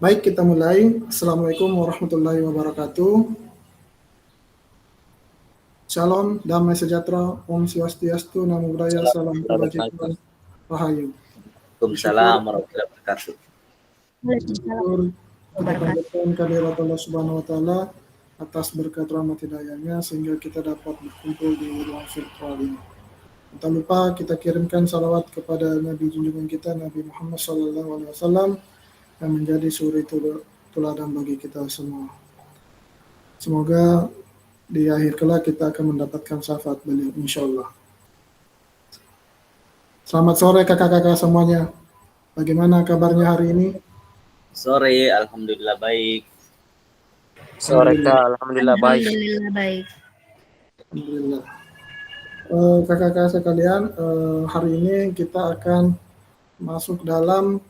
Baik, kita mulai. Assalamualaikum warahmatullahi wabarakatuh. Shalom, damai sejahtera, Om Swastiastu, Namo Buddhaya, salam kebajikan, Rahayu. Waalaikumsalam warahmatullahi wabarakatuh. Bersyukur kita panjatkan kehadirat Allah Subhanahu wa Ta'ala atas berkat rahmat hidayahnya sehingga kita dapat berkumpul di ruang virtual ini. Tak lupa kita kirimkan salawat kepada Nabi junjungan kita Nabi Muhammad SAW yang menjadi suri teladan bagi kita semua. Semoga di akhir kelak kita akan mendapatkan syafaat beliau, insya Allah. Selamat sore kakak-kakak semuanya. Bagaimana kabarnya hari ini? Sore, alhamdulillah baik. Sore Kak, alhamdulillah baik. Alhamdulillah baik. Alhamdulillah. Kakak-kakak sekalian, hari ini kita akan masuk dalam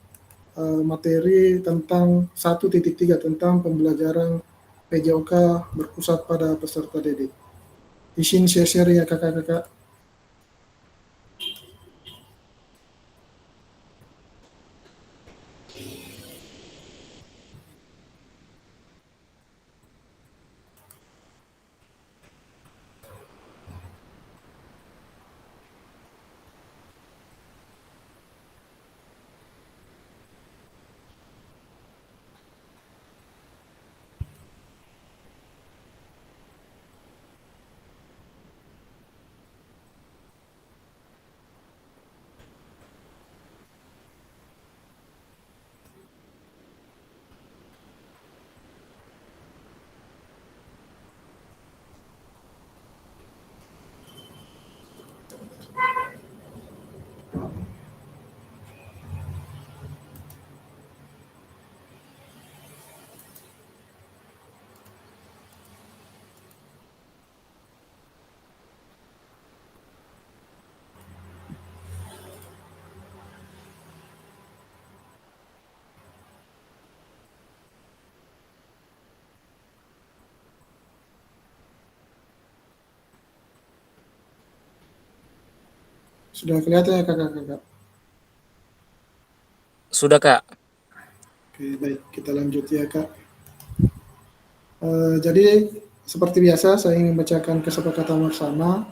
materi tentang 1.3 tentang pembelajaran PJOK berpusat pada peserta didik. Izin share ya kakak-kakak. Sudah kelihatan ya kakak-kakak? Sudah Kak. Oke, baik, kita lanjut ya kak. Jadi seperti biasa saya ingin membacakan kesepakatan bersama.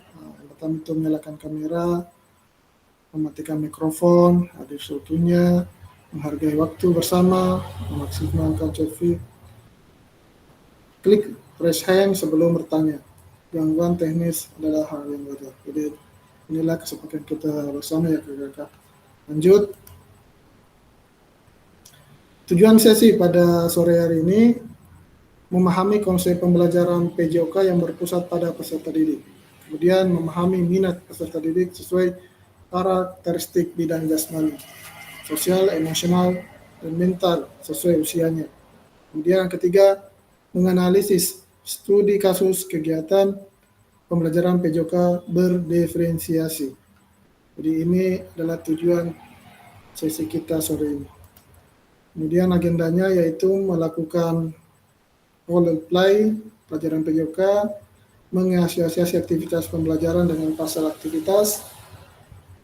Pertama itu menyalakan kamera, mematikan mikrofon, hadir seutuhnya, menghargai waktu bersama, memaksimalkan selfie, klik raise hand sebelum bertanya. Gangguan teknis adalah hal yang wajar. Jadi inilah kesepakatan kita bersama ya kakak-kakak. Lanjut. Tujuan sesi pada sore hari ini memahami konsep pembelajaran PJOK yang berpusat pada peserta didik. Kemudian memahami minat peserta didik sesuai karakteristik bidang jasmani, sosial, emosional, dan mental sesuai usianya. Kemudian yang ketiga, menganalisis studi kasus kegiatan pembelajaran PJOK berdiferensiasi. Jadi ini adalah tujuan sesi kita sore ini. Kemudian agendanya yaitu melakukan role play pelajaran PJOK, mengasosiasi aktivitas pembelajaran dengan pasal aktivitas,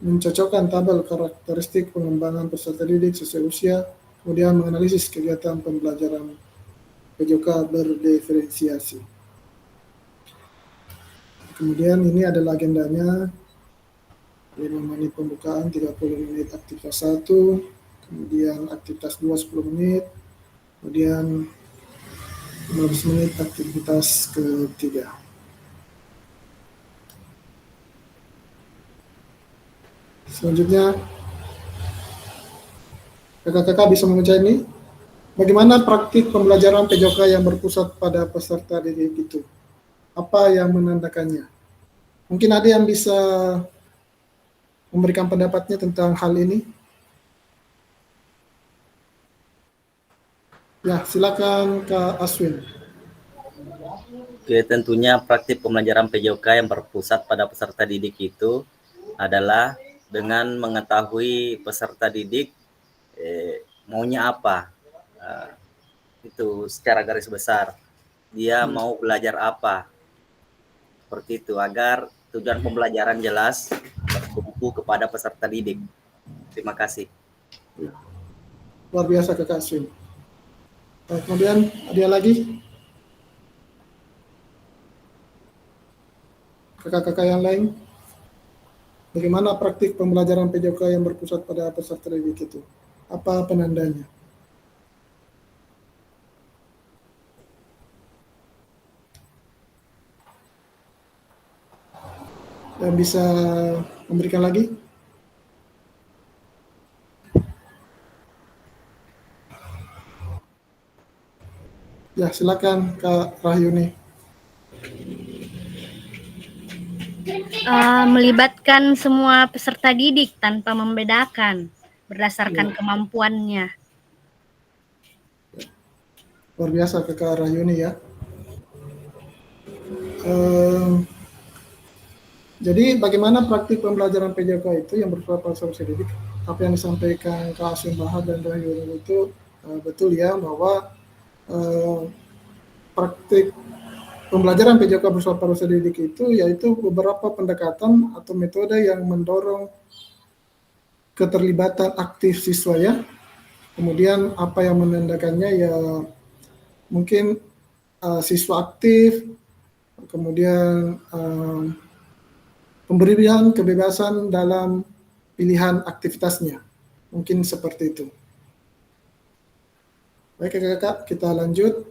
mencocokkan tabel karakteristik pengembangan peserta didik sesuai usia, kemudian menganalisis kegiatan pembelajaran PJOK berdiferensiasi. Kemudian ini adalah agendanya, 5 menit pembukaan, 30 menit aktivitas 1, kemudian aktivitas 2 10 menit, kemudian 15 menit aktivitas ketiga. Selanjutnya, kakak-kakak bisa membaca ini. Bagaimana praktik pembelajaran PJOK yang berpusat pada peserta didik itu? Apa yang menandakannya? Mungkin ada yang bisa memberikan pendapatnya tentang hal ini? Ya, silakan Kak Aswin. Oke, tentunya praktik pembelajaran PJOK yang berpusat pada peserta didik itu adalah dengan mengetahui peserta didik maunya apa. Itu secara garis besar. Dia mau belajar apa. Seperti itu, agar tujuan pembelajaran jelas bertumpu kepada peserta didik. Terima kasih. Luar biasa Kak Aswin. Kemudian ada lagi kakak-kakak yang lain, bagaimana praktik pembelajaran PJOK yang berpusat pada peserta didik itu? Apa penandanya? Yang bisa memberikan lagi? Ya, silakan Kak Rahyuni. Melibatkan semua peserta didik tanpa membedakan berdasarkan Ya, kemampuannya. luar biasa Kak Rahyuni ya. Ehm, Jadi bagaimana praktik pembelajaran PJK itu yang bersifat peserta didik? Apa yang disampaikan Kak Asim Bahar dan Rahyuni itu betul ya, bahwa praktik pembelajaran PJK bersifat peserta didik itu yaitu beberapa pendekatan atau metode yang mendorong keterlibatan aktif siswa ya. Kemudian apa yang menandakannya ya, mungkin siswa aktif, kemudian pemberian kebebasan dalam pilihan aktivitasnya. Mungkin seperti itu. Baik kakak-kakak, kita lanjut.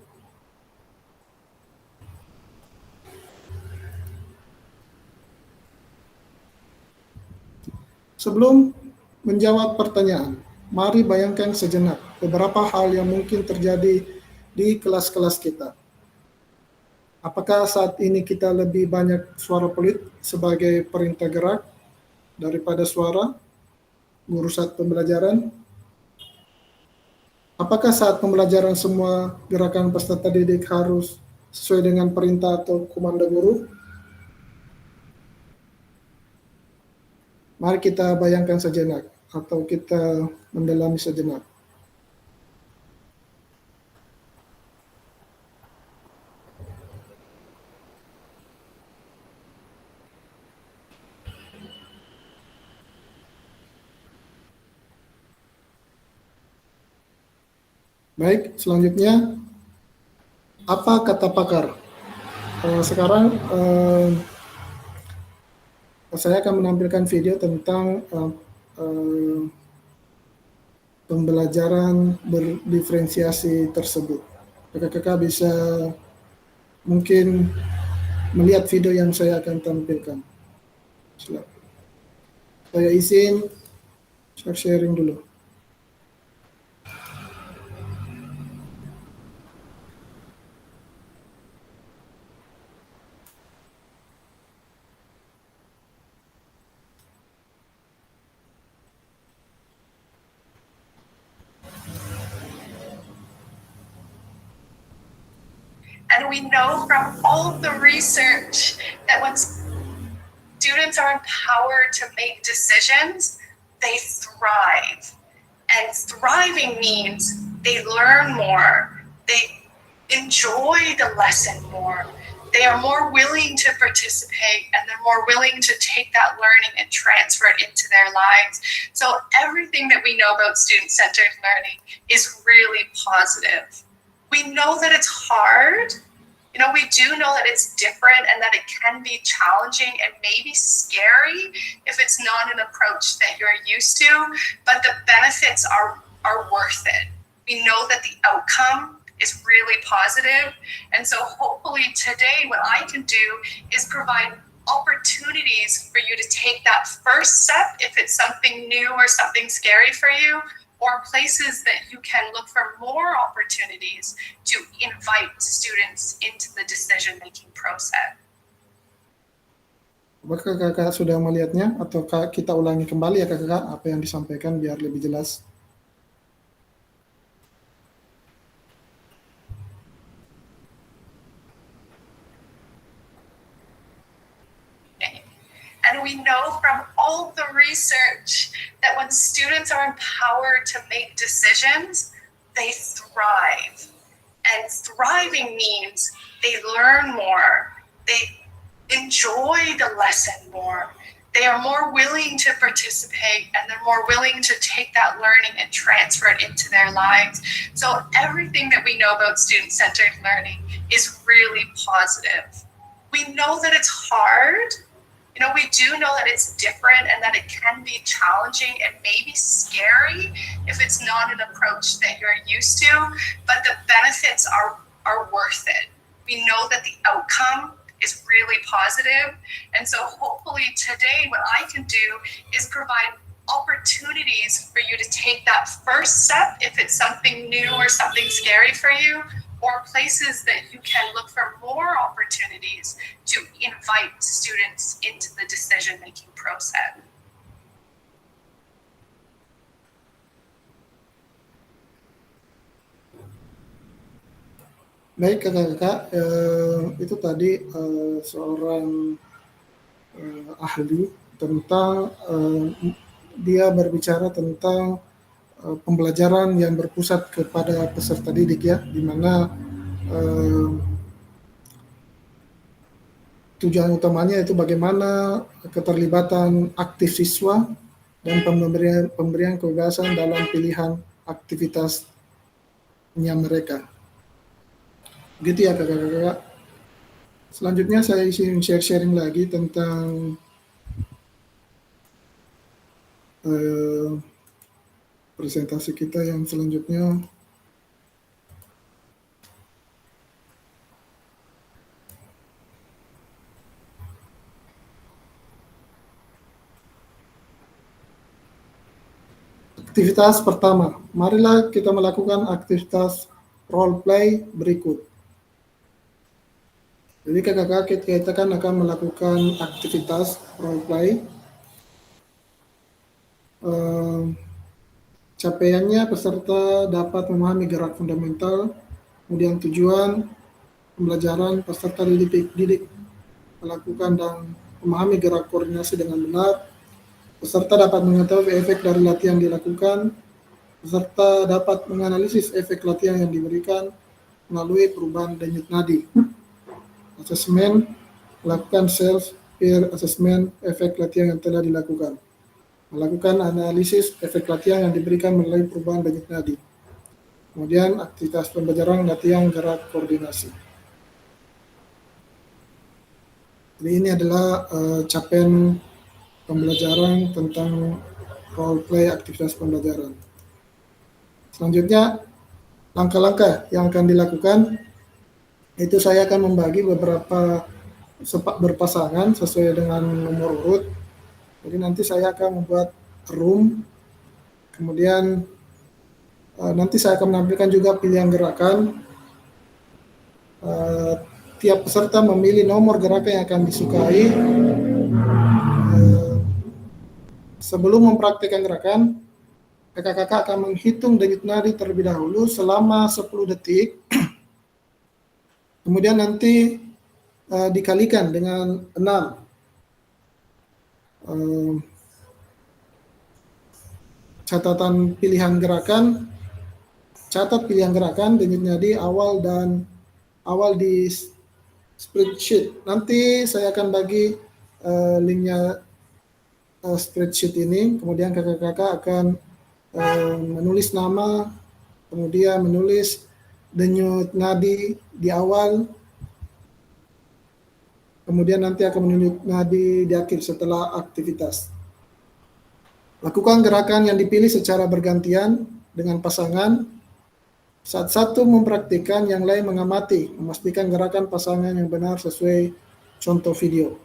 Sebelum menjawab pertanyaan, mari bayangkan sejenak beberapa hal yang mungkin terjadi di kelas-kelas kita. Apakah saat ini kita lebih banyak suara pelit sebagai perintah gerak daripada suara guru saat pembelajaran? Apakah saat pembelajaran semua gerakan peserta didik harus sesuai dengan perintah atau komando guru? Mari kita bayangkan sejenak atau kita mendalami sejenak. Baik, selanjutnya apa kata pakar? Sekarang saya akan menampilkan video tentang pembelajaran berdiferensiasi tersebut. Kakak-kakak bisa mungkin melihat video yang saya akan tampilkan. Saya izin sharing dulu. And we know from all the research that when students are empowered to make decisions, they thrive. And thriving means they learn more, they enjoy the lesson more, they are more willing to participate, and they're more willing to take that learning and transfer it into their lives. So everything that we know about student-centered learning is really positive. We know that it's hard. You know, we do know that it's different and that it can be challenging and maybe scary if it's not an approach that you're used to, but the benefits are worth it. We know that the outcome is really positive. And so hopefully today what I can do is provide opportunities for you to take that first step if it's something new or something scary for you, or places that you can look for more opportunities to invite students into the decision-making process. Apakah kakak sudah melihatnya atau kita ulangi kembali ya kakak apa yang disampaikan biar lebih jelas? And we know from all the research that when students are empowered to make decisions, they thrive. And thriving means they learn more, they enjoy the lesson more, they are more willing to participate and they're more willing to take that learning and transfer it into their lives. So everything that we know about student-centered learning is really positive. We know that it's hard. You know, we do know that it's different and that it can be challenging and maybe scary if it's not an approach that you're used to, but the benefits are worth it. We know that the outcome is really positive. And so hopefully today what I can do is provide opportunities for you to take that first step if it's something new or something scary for you, or places that you can look for more opportunities to invite students into the decision-making process. Baik kakak-kakak, itu tadi seorang ahli tentang dia berbicara tentang pembelajaran yang berpusat kepada peserta didik ya, di mana tujuan utamanya itu bagaimana keterlibatan aktif siswa dan pemberian kebebasan dalam pilihan aktivitasnya mereka. Begitu ya kakak-kakak. Selanjutnya saya ingin sharing lagi tentang presentasi kita yang selanjutnya. Aktivitas pertama, marilah kita melakukan aktivitas role play berikut. Jadi kakak-kakak kita akan melakukan aktivitas role play. Capaiannya peserta dapat memahami gerak fundamental, kemudian tujuan pembelajaran peserta didik melakukan dan memahami gerak koordinasi dengan benar. Peserta dapat mengetahui efek dari latihan yang dilakukan. Peserta dapat menganalisis efek latihan yang diberikan melalui perubahan denyut nadi. Asesmen, melakukan self-peer assessment efek latihan yang telah dilakukan. Melakukan analisis efek latihan yang diberikan melalui perubahan denyut nadi. Kemudian aktivitas pembelajaran latihan gerak koordinasi. Jadi ini adalah capaian pembelajaran tentang role play aktivitas pembelajaran. Selanjutnya, langkah-langkah yang akan dilakukan, itu saya akan membagi beberapa berpasangan sesuai dengan nomor urut. Jadi nanti saya akan membuat room, kemudian nanti saya akan menampilkan juga pilihan gerakan. Tiap peserta memilih nomor gerakan yang akan disukai. Sebelum mempraktikkan gerakan, kakak-kakak akan menghitung denyut nadi terlebih dahulu selama 10 detik. Kemudian nanti dikalikan dengan 6. Catatan pilihan gerakan, catat pilihan gerakan denyut nadi awal di spreadsheet. Nanti saya akan bagi linknya spreadsheet ini, kemudian kakak-kakak akan menulis nama, kemudian menulis denyut nadi di awal, kemudian nanti akan menulis nadi di akhir setelah aktivitas. Lakukan gerakan yang dipilih secara bergantian dengan pasangan. Saat satu mempraktikkan, yang lain mengamati, memastikan gerakan pasangan yang benar sesuai contoh video.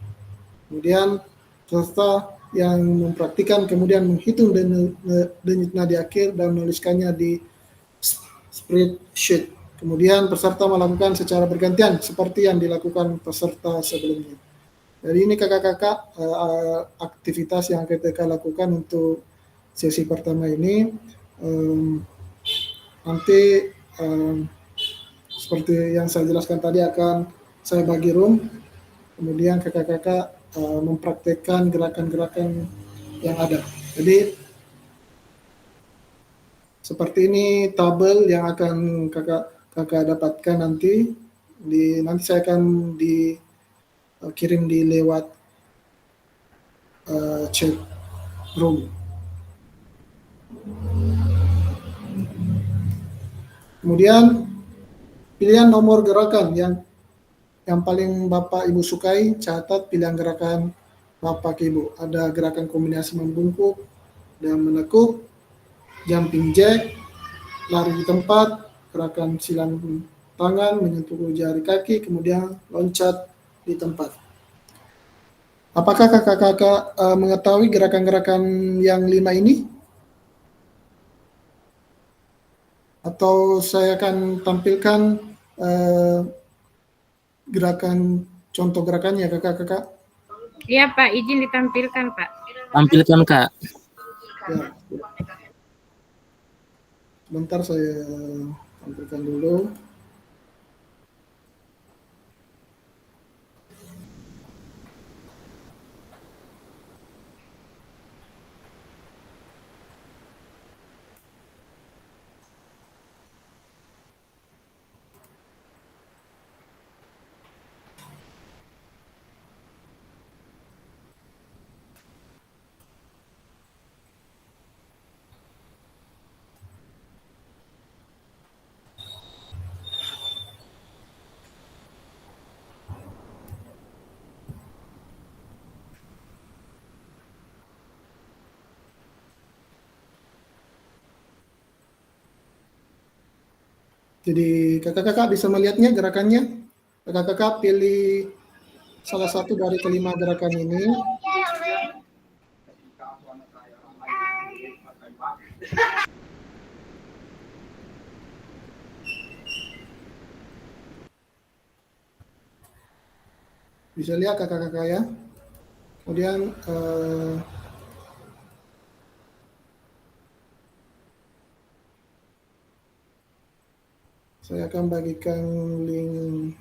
Kemudian peserta yang mempraktikkan kemudian menghitung denyut nadi akhir dan menuliskannya di spreadsheet. Kemudian peserta melakukan secara bergantian seperti yang dilakukan peserta sebelumnya. Jadi ini kakak-kakak aktivitas yang kita lakukan untuk sesi pertama ini. Nanti seperti yang saya jelaskan tadi akan saya bagi room, kemudian kakak-kakak mempraktekkan gerakan-gerakan yang ada. Jadi seperti ini tabel yang akan kakak dapatkan nanti. Nanti saya akan dikirim di lewat chat room. Kemudian pilihan nomor gerakan yang paling Bapak Ibu sukai, catat pilihan gerakan Bapak Ibu. Ada gerakan kombinasi membungkuk dan menekuk, jumping jack, lari di tempat, gerakan silang tangan menyentuh jari kaki, kemudian loncat di tempat. Apakah kakak-kakak mengetahui gerakan-gerakan yang 5 ini? Atau saya akan tampilkan gerakan contoh gerakannya kakak-kakak. Iya Pak, izin ditampilkan Pak. Tampilkan Kak. Ya. Sebentar saya tampilkan dulu. Jadi kakak-kakak bisa melihatnya gerakannya. Kakak-kakak pilih salah satu dari kelima gerakan ini. Bisa lihat kakak-kakak ya. Kemudian saya akan bagikan link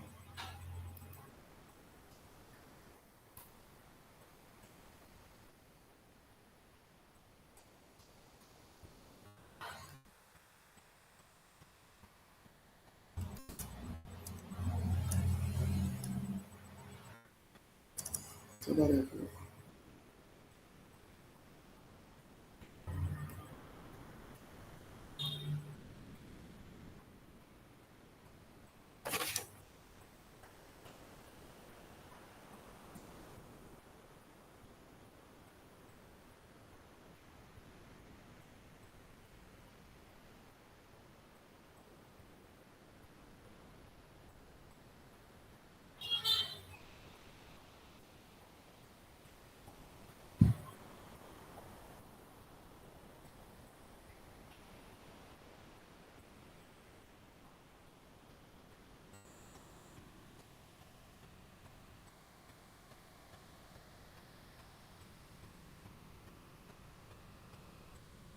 saudara.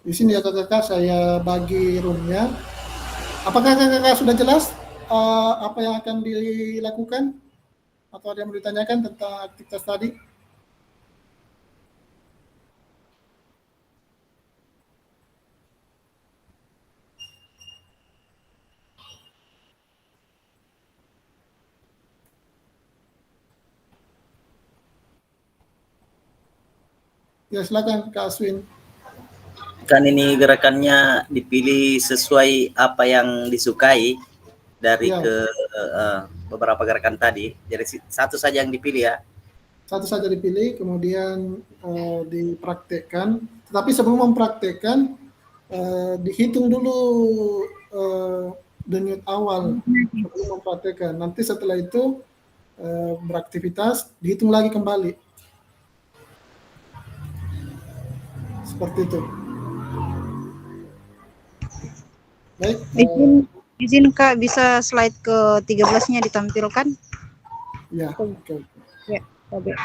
Di sini ya kakak-kakak saya bagi roomnya. Apakah kakak-kakak sudah jelas apa yang akan dilakukan? Atau ada yang mau ditanyakan tentang aktivitas tadi? Ya silakan Kak Aswin. Kan ini gerakannya dipilih sesuai apa yang disukai dari Ya. beberapa gerakan tadi. Jadi satu saja yang dipilih ya. Satu saja dipilih, kemudian dipraktekkan. Tetapi sebelum mempraktekkan, dihitung dulu denyut awal sebelum mempraktekkan. Nanti setelah itu beraktivitas, dihitung lagi kembali. Seperti itu. Baik. Izin Kak, bisa slide ke 13-nya ditampilkan? Ya, oke. Ya, oke.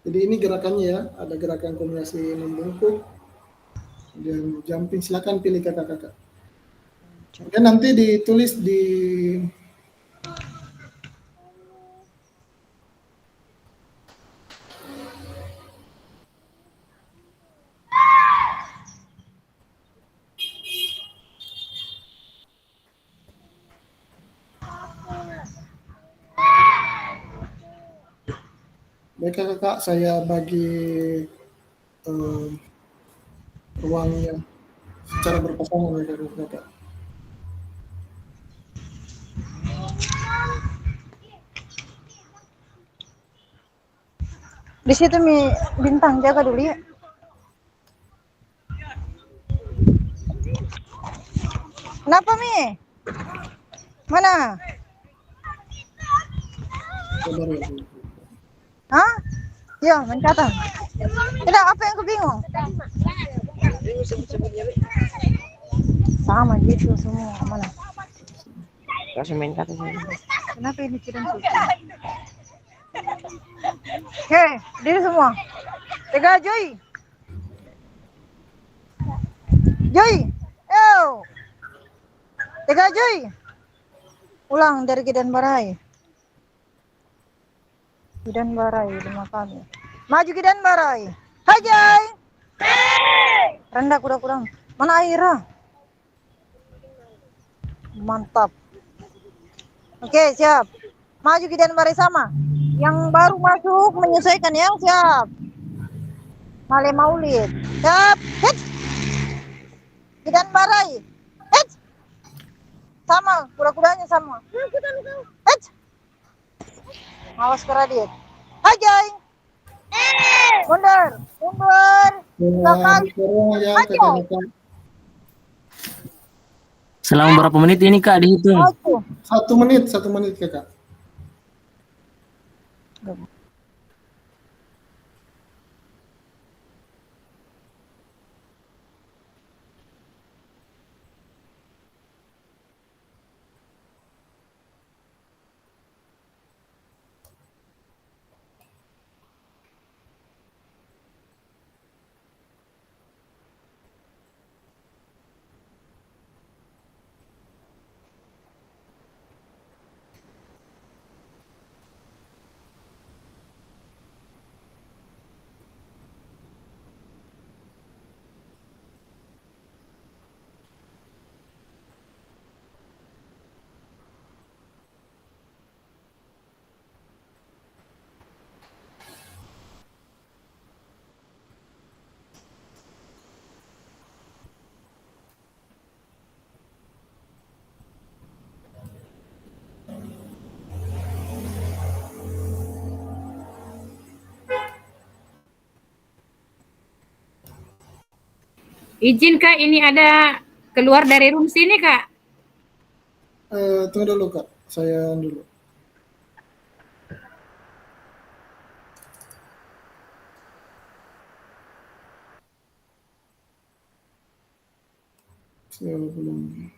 Jadi ini gerakannya ya, ada gerakan kombinasi membungkuk, kemudian jumping. Silakan pilih kakak-kakak. Kemudian nanti ditulis di Baik kakak, saya bagi eh, ruangnya secara berpasangan ya kakak. Di situ Mi Bintang, jaga dulu ya. Kenapa Mi? Mana? Sabar ya. Hah? Ya, mencatat. Tidak, apa yang kebingung? Sama gitu semua. Mana? Kenapa ini tidak suci? Hei, diri semua. Tiga, Joy. Joy. Yo. Tiga, Joy. Ulang dari Gidan Barai. Gidan Barai 5 kali. Maju Gidan Barai. Hai Joy. Rendah kurang-kurang. Mana Aira? Mantap. Oke, siap. Maju Gidan Barai sama. Yang baru masuk menyesuaikan ya, siap. Male Maulid. Siap. Hits. Gidan Barai. Hits. Sama, kuda-kudanya sama. Hits. Awas ke Radit. Hai Joy. Mundur. Mundur. Dengan corona ya kakak-kakak. Selama berapa menit ini Kak dihitung? Maju. 1 menit kakak. Izin Kak, ini ada keluar dari room sini Kak. Tunggu dulu kak, saya dulu. Saya belum.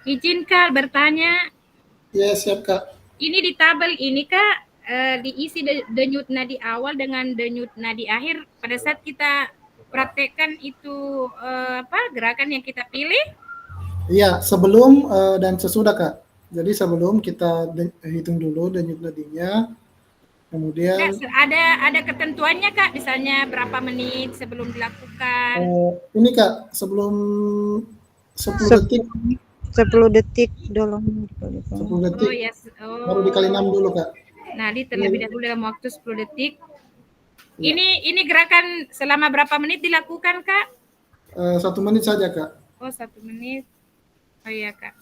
Izin Kak bertanya, Ya, siap Kak. ini di tabel ini Kak diisi denyut nadi awal dengan denyut nadi akhir pada saat kita praktekkan itu gerakan yang kita pilih. Iya, sebelum dan sesudah Kak. Jadi sebelum kita hitung dulu denyut nadinya, kemudian Ada ketentuannya Kak, misalnya berapa menit sebelum dilakukan. ini Kak, sebelum 10 detik 10 detik dulu. 10 detik Oh ya, baru dikali 6 dulu Kak. Nah, terlebih dahulu dalam waktu 10 detik. Ini gerakan selama berapa menit dilakukan Kak? 1 menit saja Kak. Oh, 1 menit. Oh iya Kak.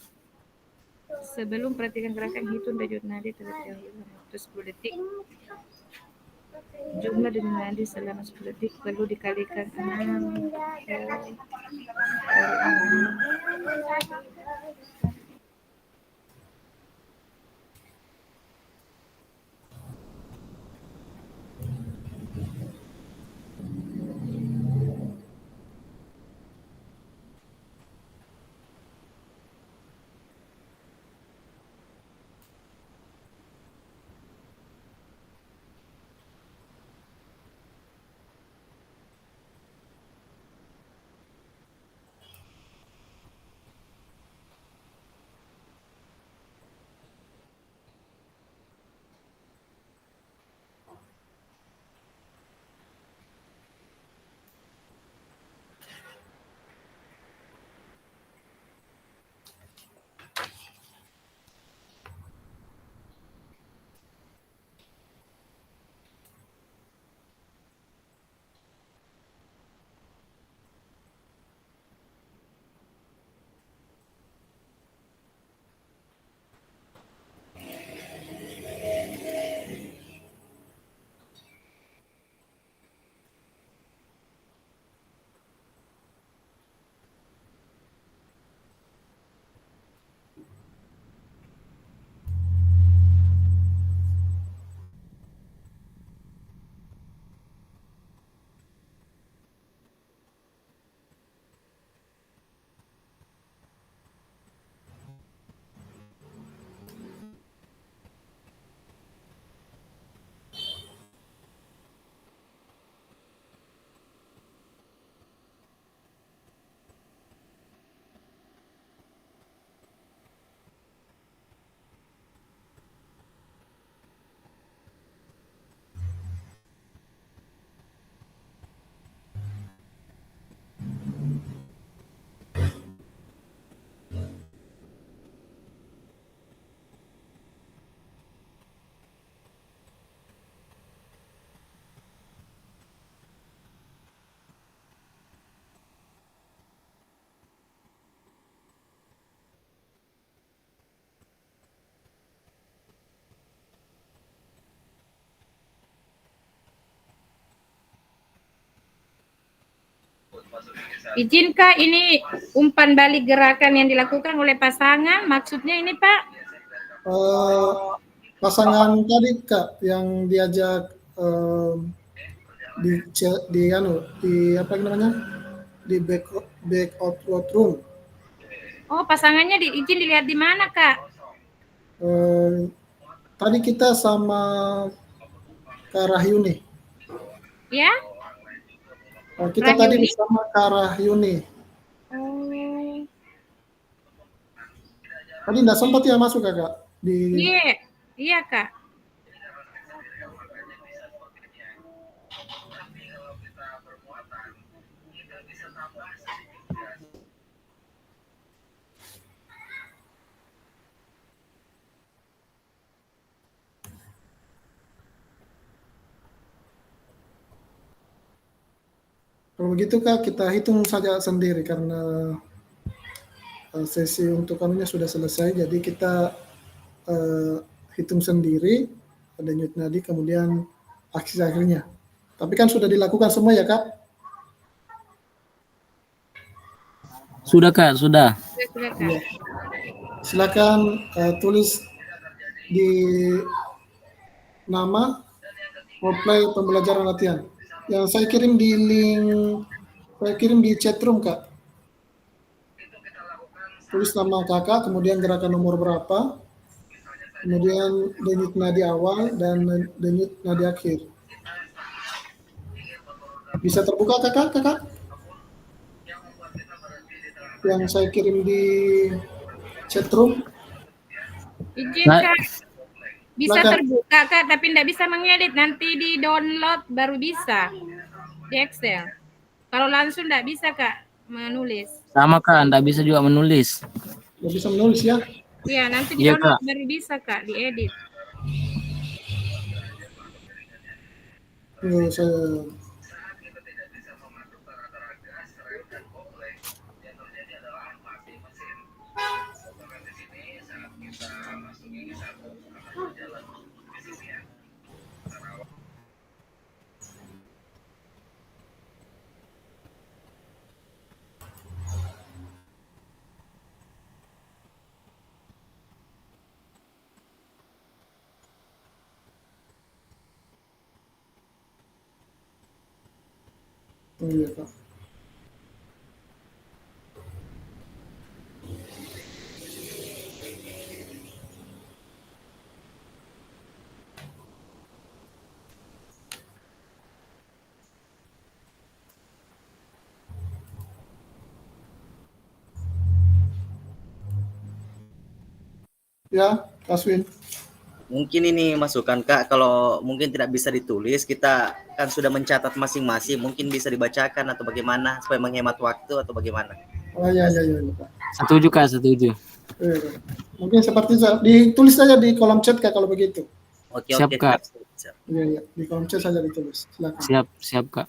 Sebelum perhatikan gerakan, hitung denyut nadi terlebih dahulu dalam waktu 10 detik. Jumlah denyut nadi selama 10 detik perlu dikalikan 6. Izin Kak, ini umpan balik gerakan yang dilakukan oleh pasangan, maksudnya ini Pak? Pasangan tadi Kak yang diajak di apa namanya? Di back outload room. Oh, pasangannya izin dilihat di mana Kak? Tadi kita sama Kak Rahyuni. Ya? Kita Rahyuni? tadi bersama Kak Rahyuni. Oh. Tadi nggak sempat ya masuk Kak? Iya Kak. Kalau begitu Kak, kita hitung saja sendiri karena sesi untuk kamunya sudah selesai, jadi kita hitung sendiri denyut nadi kemudian aksi akhirnya. Tapi kan sudah dilakukan semua ya Kak? Sudah Kak, sudah. Sudah Kak. Ya. Silakan tulis di nama replay pembelajaran latihan. Yang saya kirim di link, saya kirim di chat room Kak. tulis nama kakak, kemudian gerakan nomor berapa, kemudian denyut nadi awal dan denyut nadi akhir. Bisa terbuka kakak? Yang saya kirim di chatroom. Izin Nah. Kak. Bisa Silakan. terbuka Kak, tapi tidak bisa mengedit. Nanti di download baru bisa di Excel. Kalau langsung tidak bisa Kak menulis. Sama Kak, nggak bisa juga menulis. Nggak bisa menulis ya? Iya, nanti di Iya, download Kak. baru bisa Kak diedit. Saya iya Kak. Ya, Kaswin. Mungkin ini masukan Kak, kalau mungkin tidak bisa ditulis, kita kan sudah mencatat masing-masing, mungkin bisa dibacakan atau bagaimana supaya menghemat waktu atau bagaimana. Oh iya Kak. Setuju Kak, setuju. Mungkin seperti itu. Ditulis saja di kolom chat Kak kalau begitu. Oke, Siap, Kak. Siap. Iya, di kolom chat saja ditulis. Silakan. Siap Kak.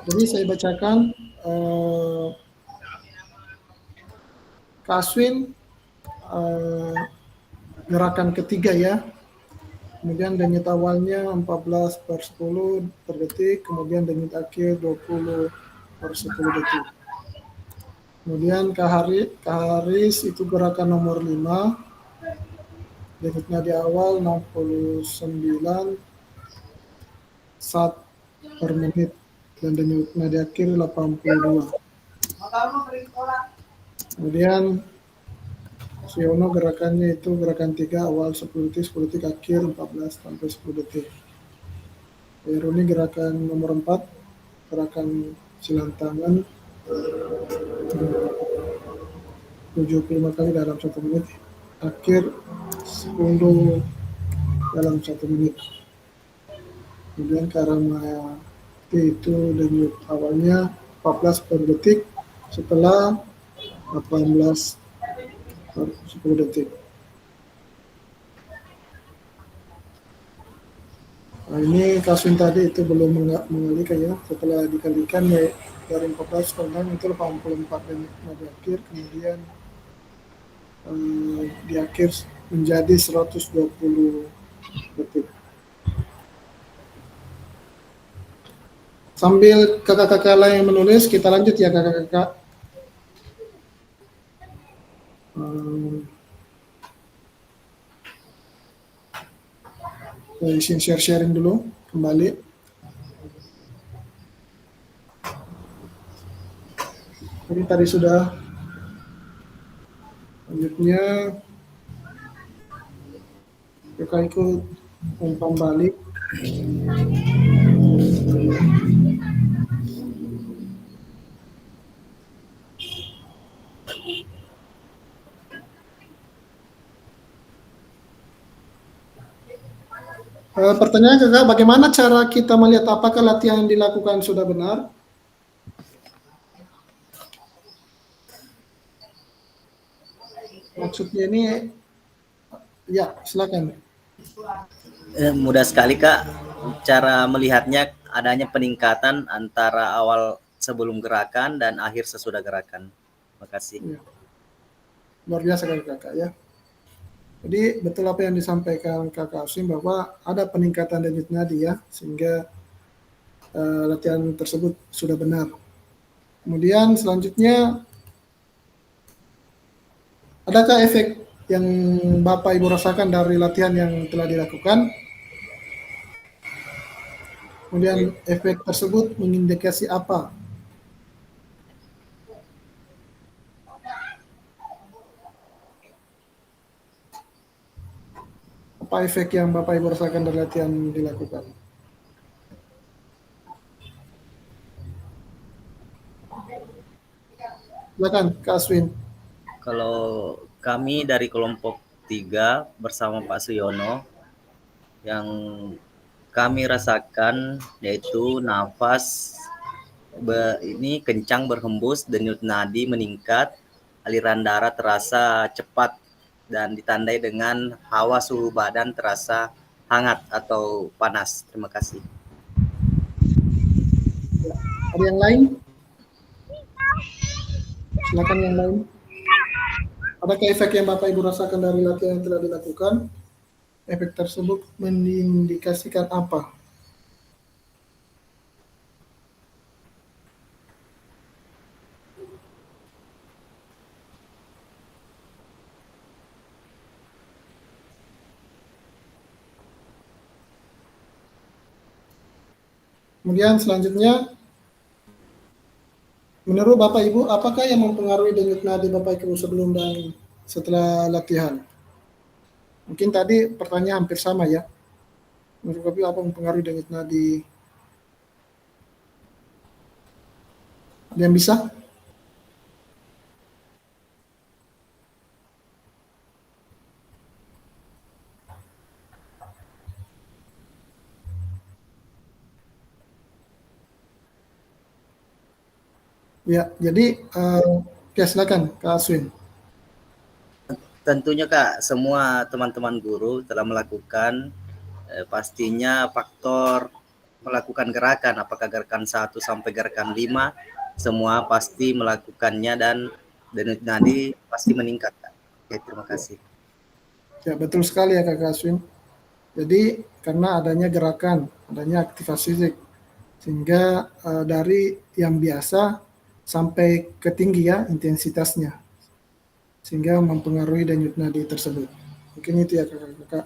Jadi saya bacakan Kaswin gerakan ketiga ya. Kemudian denyut awalnya 14/10 per detik, kemudian denyut akhir 20/10 detik. Kemudian Kaharis itu gerakan nomor 5, denyutnya di awal 69 saat per menit dan denyutnya di akhir 82. Kemudian Siono gerakannya itu gerakan 3 awal 10 detik, 10 detik, akhir 14 sampai 10 detik. Roni gerakan nomor 4, gerakan silang tangan 75 kali dalam 1 menit, akhir 10 dalam 1 menit. Kemudian Karamati itu denyut awalnya 14 per detik, setelah 18 per 10 detik. Nah, ini Kaswin tadi itu belum mengalihkan ya, setelah dikalikan ya dari 14 kondang itu 84 denyut nadi akhir, kemudian di akhir menjadi 120 detik. Sambil kakak-kakak lain menulis, kita lanjut ya kakak-kakak. Izin sharing dulu kembali. Jadi tadi sudah. Selanjutnya kita ikut umpan balik. Pertanyaan kakak, bagaimana cara kita melihat apakah latihan yang dilakukan sudah benar? Maksudnya ini, ya silakan. Mudah sekali Kak, cara melihatnya adanya peningkatan antara awal sebelum gerakan dan akhir sesudah gerakan. Terima kasih. Ya. Luar biasa kakak ya. Jadi betul apa yang disampaikan kakak Asim bahwa ada peningkatan denyut nadi ya, sehingga latihan tersebut sudah benar. Kemudian selanjutnya, adakah efek yang Bapak Ibu rasakan dari latihan yang telah dilakukan? Kemudian efek tersebut mengindikasi apa? Apa efek yang Bapak Ibu rasakan dari latihan dilakukan? Silakan Kak Aswin. Kalau kami dari kelompok 3 bersama Pak Suyono, yang kami rasakan yaitu nafas ini kencang berhembus, denyut nadi meningkat, aliran darah terasa cepat dan ditandai dengan hawa suhu badan terasa hangat atau panas. Terima kasih. Ada yang lain? Silakan yang lain. Adakah efek yang Bapak Ibu rasakan dari latihan yang telah dilakukan? Efek tersebut mengindikasikan apa? Kemudian selanjutnya, menurut Bapak Ibu, apakah yang mempengaruhi denyut nadi Bapak Ibu sebelum dan setelah latihan? Mungkin tadi pertanyaan hampir sama ya. Menurut Bapak Ibu, apa yang mempengaruhi denyut nadi? Ada yang bisa? Ya, jadi ya silakan Kak Aswin. Tentunya Kak, semua teman-teman guru telah melakukan pastinya faktor melakukan gerakan, apakah gerakan 1 sampai gerakan 5, semua pasti melakukannya dan denyut nadi pasti meningkat. Oke, terima kasih. Ya, betul sekali ya Kakak Aswin. Jadi karena adanya gerakan, adanya aktivitas fisik, sehingga dari yang biasa sampai ke tinggi ya intensitasnya, sehingga mempengaruhi denyut nadi tersebut. Mungkin itu ya kakak-kakak.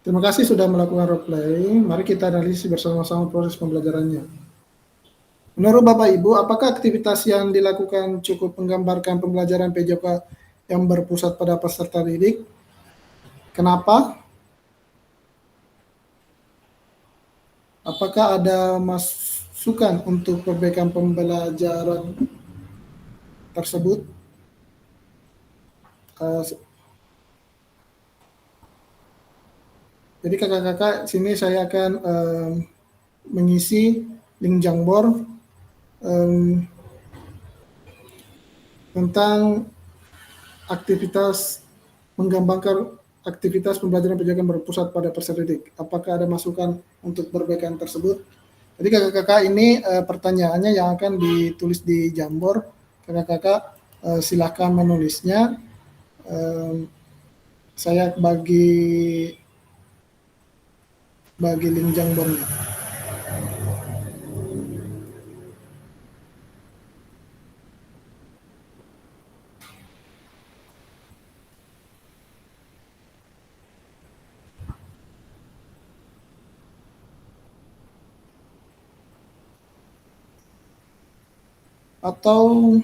Terima kasih sudah melakukan role playing. Mari kita analisis bersama-sama proses pembelajarannya. Menurut Bapak Ibu, apakah aktivitas yang dilakukan cukup menggambarkan pembelajaran PJOK yang berpusat pada peserta didik? Kenapa? Apakah ada masukan untuk perbaikan pembelajaran tersebut? Jadi kakak-kakak, sini saya akan mengisi link Jamboard tentang aktivitas menggambarkan aktivitas pembelajaran PJOK berpusat pada peserta didik. Apakah ada masukan untuk perbaikan tersebut? Jadi kakak-kakak ini pertanyaannya yang akan ditulis di Jamboard. Kakak-kakak silakan menulisnya. Saya bagi link Jamboardnya. Atau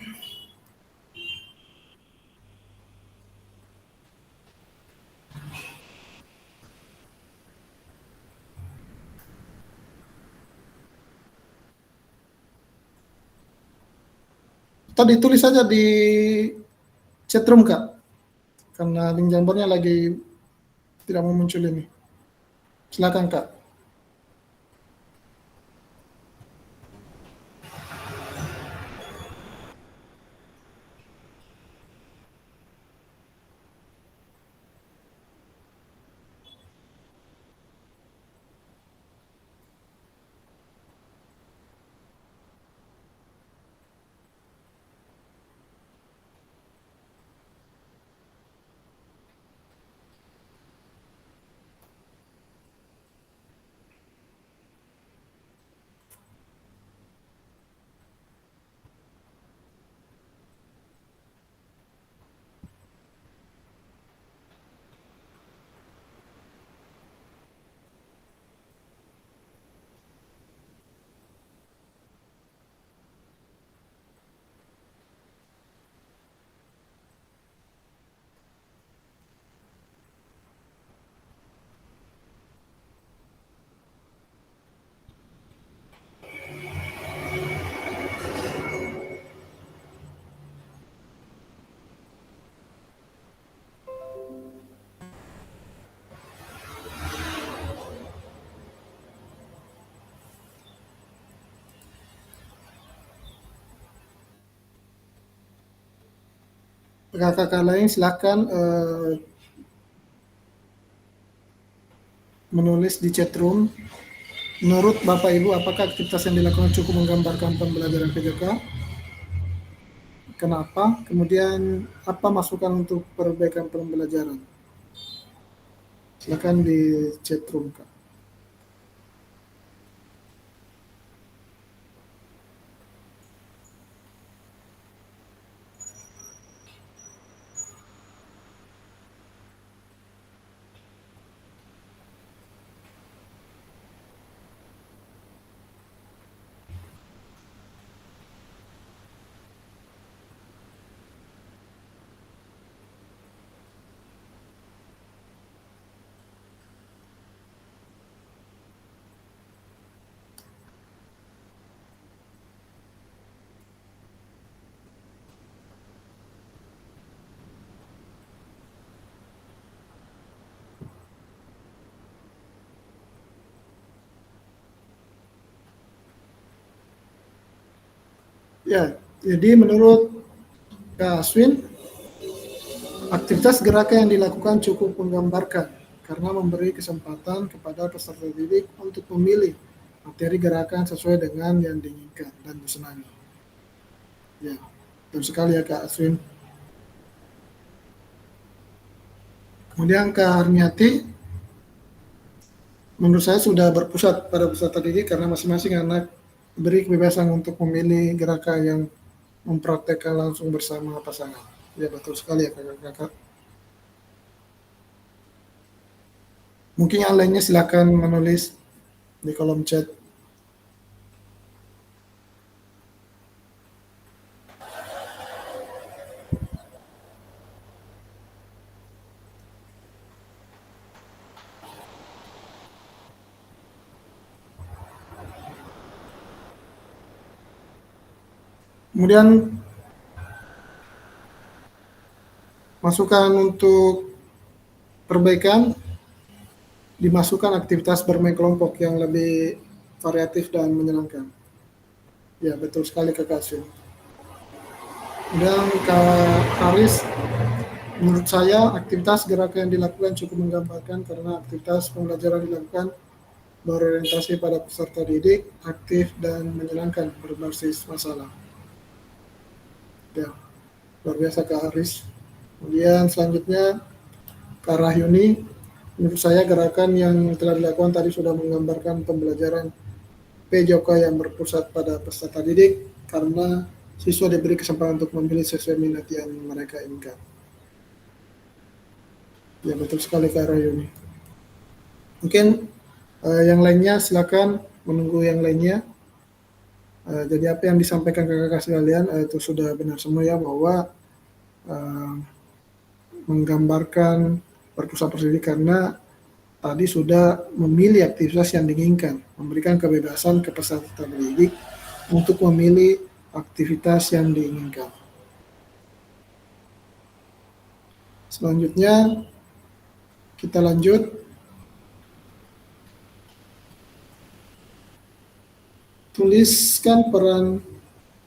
ditulis saja di chatroom Kak, karena link Jamboardnya lagi tidak mau muncul ini. Silakan Kak. Kakak-kakak lain silakan menulis di chatroom. Menurut Bapak Ibu, apakah aktivitas yang dilakukan cukup menggambarkan pembelajaran PJOK? Kenapa? Kemudian apa masukan untuk perbaikan pembelajaran? Silakan di chatroom Kak. Ya, jadi menurut Kak Aswin, aktivitas gerakan yang dilakukan cukup menggambarkan karena memberi kesempatan kepada peserta didik untuk memilih materi gerakan sesuai dengan yang diinginkan dan disenangi. Ya, betul sekali ya Kak Aswin. Kemudian Kak Harniati, menurut saya sudah berpusat pada peserta didik karena masing-masing anak diberi kebebasan untuk memilih gerakan yang mempraktekkan langsung bersama pasangan. Ya betul sekali ya kakak-kakak. Mungkin yang lainnya silakan menulis di kolom chat. Kemudian masukan untuk perbaikan, dimasukkan aktivitas bermain kelompok yang lebih variatif dan menyenangkan. Ya betul sekali Kak Kasim. Dan Kak Haris, menurut saya aktivitas gerakan yang dilakukan cukup menggambarkan karena aktivitas pembelajaran dilakukan berorientasi pada peserta didik, aktif dan menyenangkan berbasis masalah. Ya, luar biasa Kak Haris. Kemudian selanjutnya Kak Rahyuni, menurut saya gerakan yang telah dilakukan tadi sudah menggambarkan pembelajaran PJOK yang berpusat pada peserta didik karena siswa diberi kesempatan untuk memilih sesuai minat yang mereka inginkan. Ya betul sekali Kak Rahyuni. Mungkin yang lainnya silakan menunggu yang lainnya. Jadi apa yang disampaikan kakak-kakak sekalian itu sudah benar semua ya, bahwa menggambarkan berpusat didik karena tadi sudah memilih aktivitas yang diinginkan, memberikan kebebasan ke peserta didik untuk memilih aktivitas yang diinginkan. Selanjutnya kita lanjut. Tuliskan peran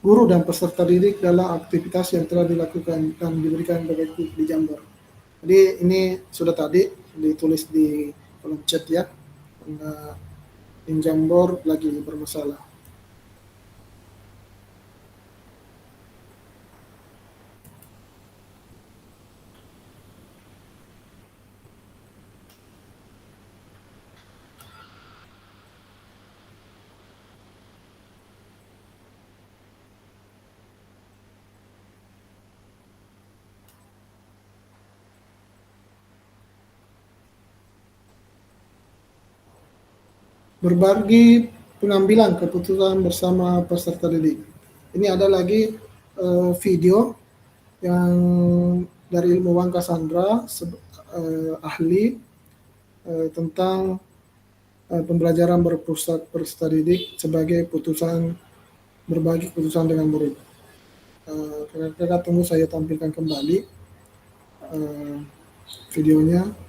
guru dan peserta didik dalam aktivitas yang telah dilakukan dan diberikan bagi di Jamboree. Jadi ini sudah tadi ditulis di kolom chat ya, karena tim Jamboree lagi bermasalah. Berbagi pengambilan keputusan bersama peserta didik. Ini ada lagi video yang dari ilmuwan Cassandra, ahli tentang pembelajaran berpusat peserta didik sebagai berbagi keputusan dengan murid. Kakak-kakak tunggu saya tampilkan kembali videonya.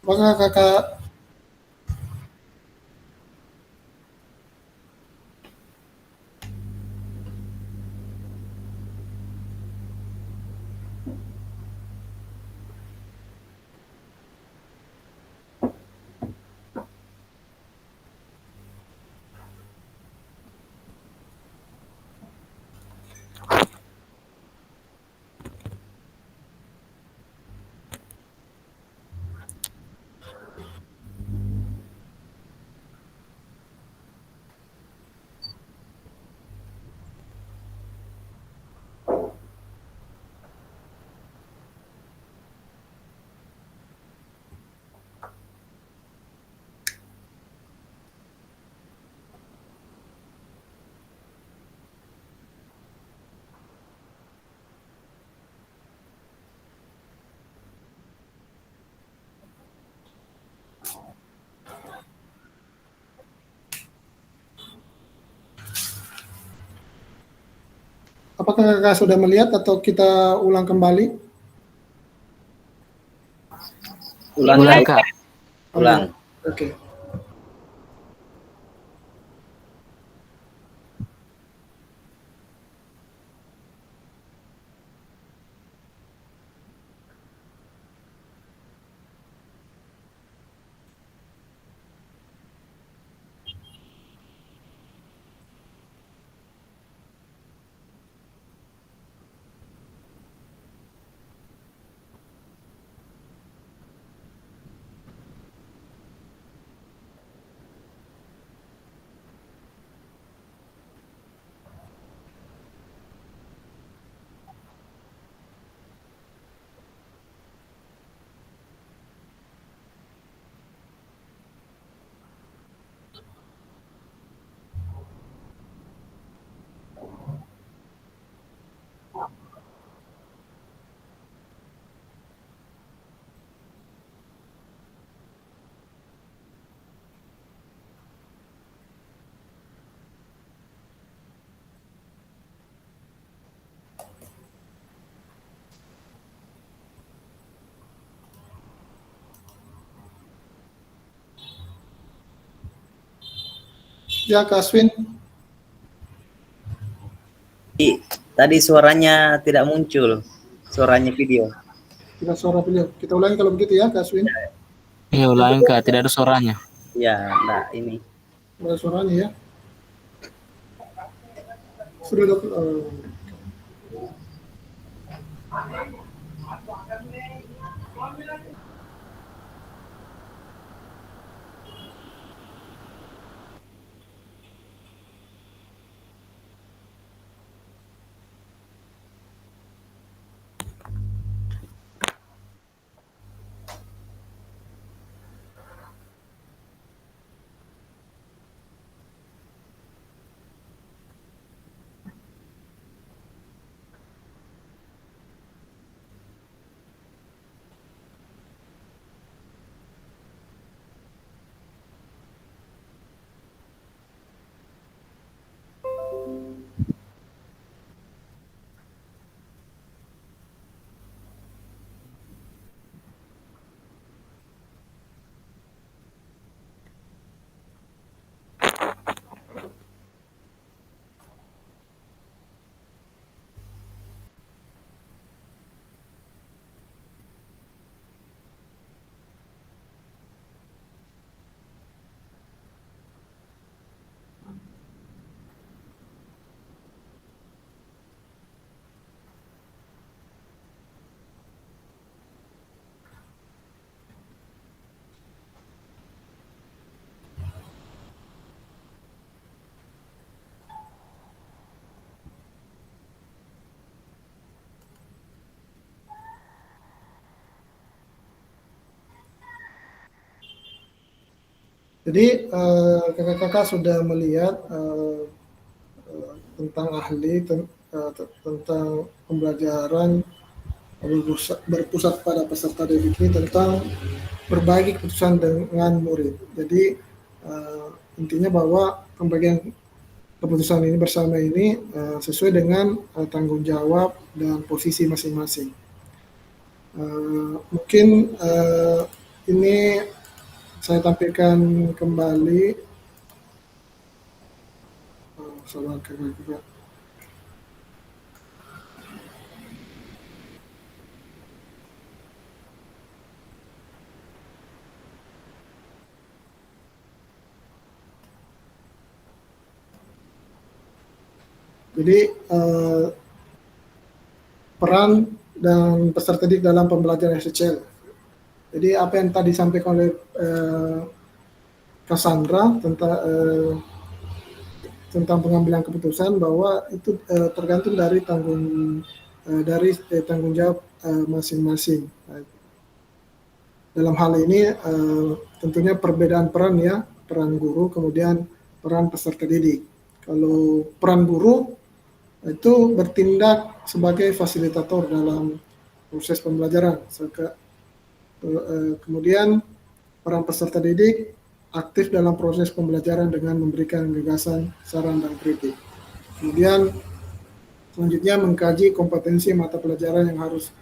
Apakah kakak Apakah kakak sudah melihat atau kita ulang kembali? Ulang, Ulang, Kak. Kak. Ulang. Oke. Ya, Kak Aswin. Tadi suaranya tidak muncul, suaranya video. Tidak suara beliau. Kita ulangi kalau begitu ya, Kak Aswin. Ya ulangi, Kak, tidak ada suaranya. Ya, nah ini. Tidak ada suaranya ya. Sudah dok. Jadi kakak-kakak sudah melihat tentang ahli tentang pembelajaran berpusat pada peserta didik ini tentang berbagi keputusan dengan murid. Jadi intinya bahwa pembagian keputusan ini bersama ini sesuai dengan tanggung jawab dan posisi masing-masing. Mungkin ini saya tampilkan kembali. Sabar kakak. Jadi peran dan peserta didik dalam pembelajaran SCL. Jadi apa yang tadi disampaikan oleh Cassandra tentang pengambilan keputusan bahwa itu tergantung dari tanggung jawab masing-masing. Dalam hal ini tentunya perbedaan peran ya, peran guru kemudian peran peserta didik. Kalau peran guru itu bertindak sebagai fasilitator dalam proses pembelajaran. Kemudian peran peserta didik aktif dalam proses pembelajaran dengan memberikan gagasan, saran, dan kritik. Kemudian Selanjutnya mengkaji kompetensi mata pelajaran yang harus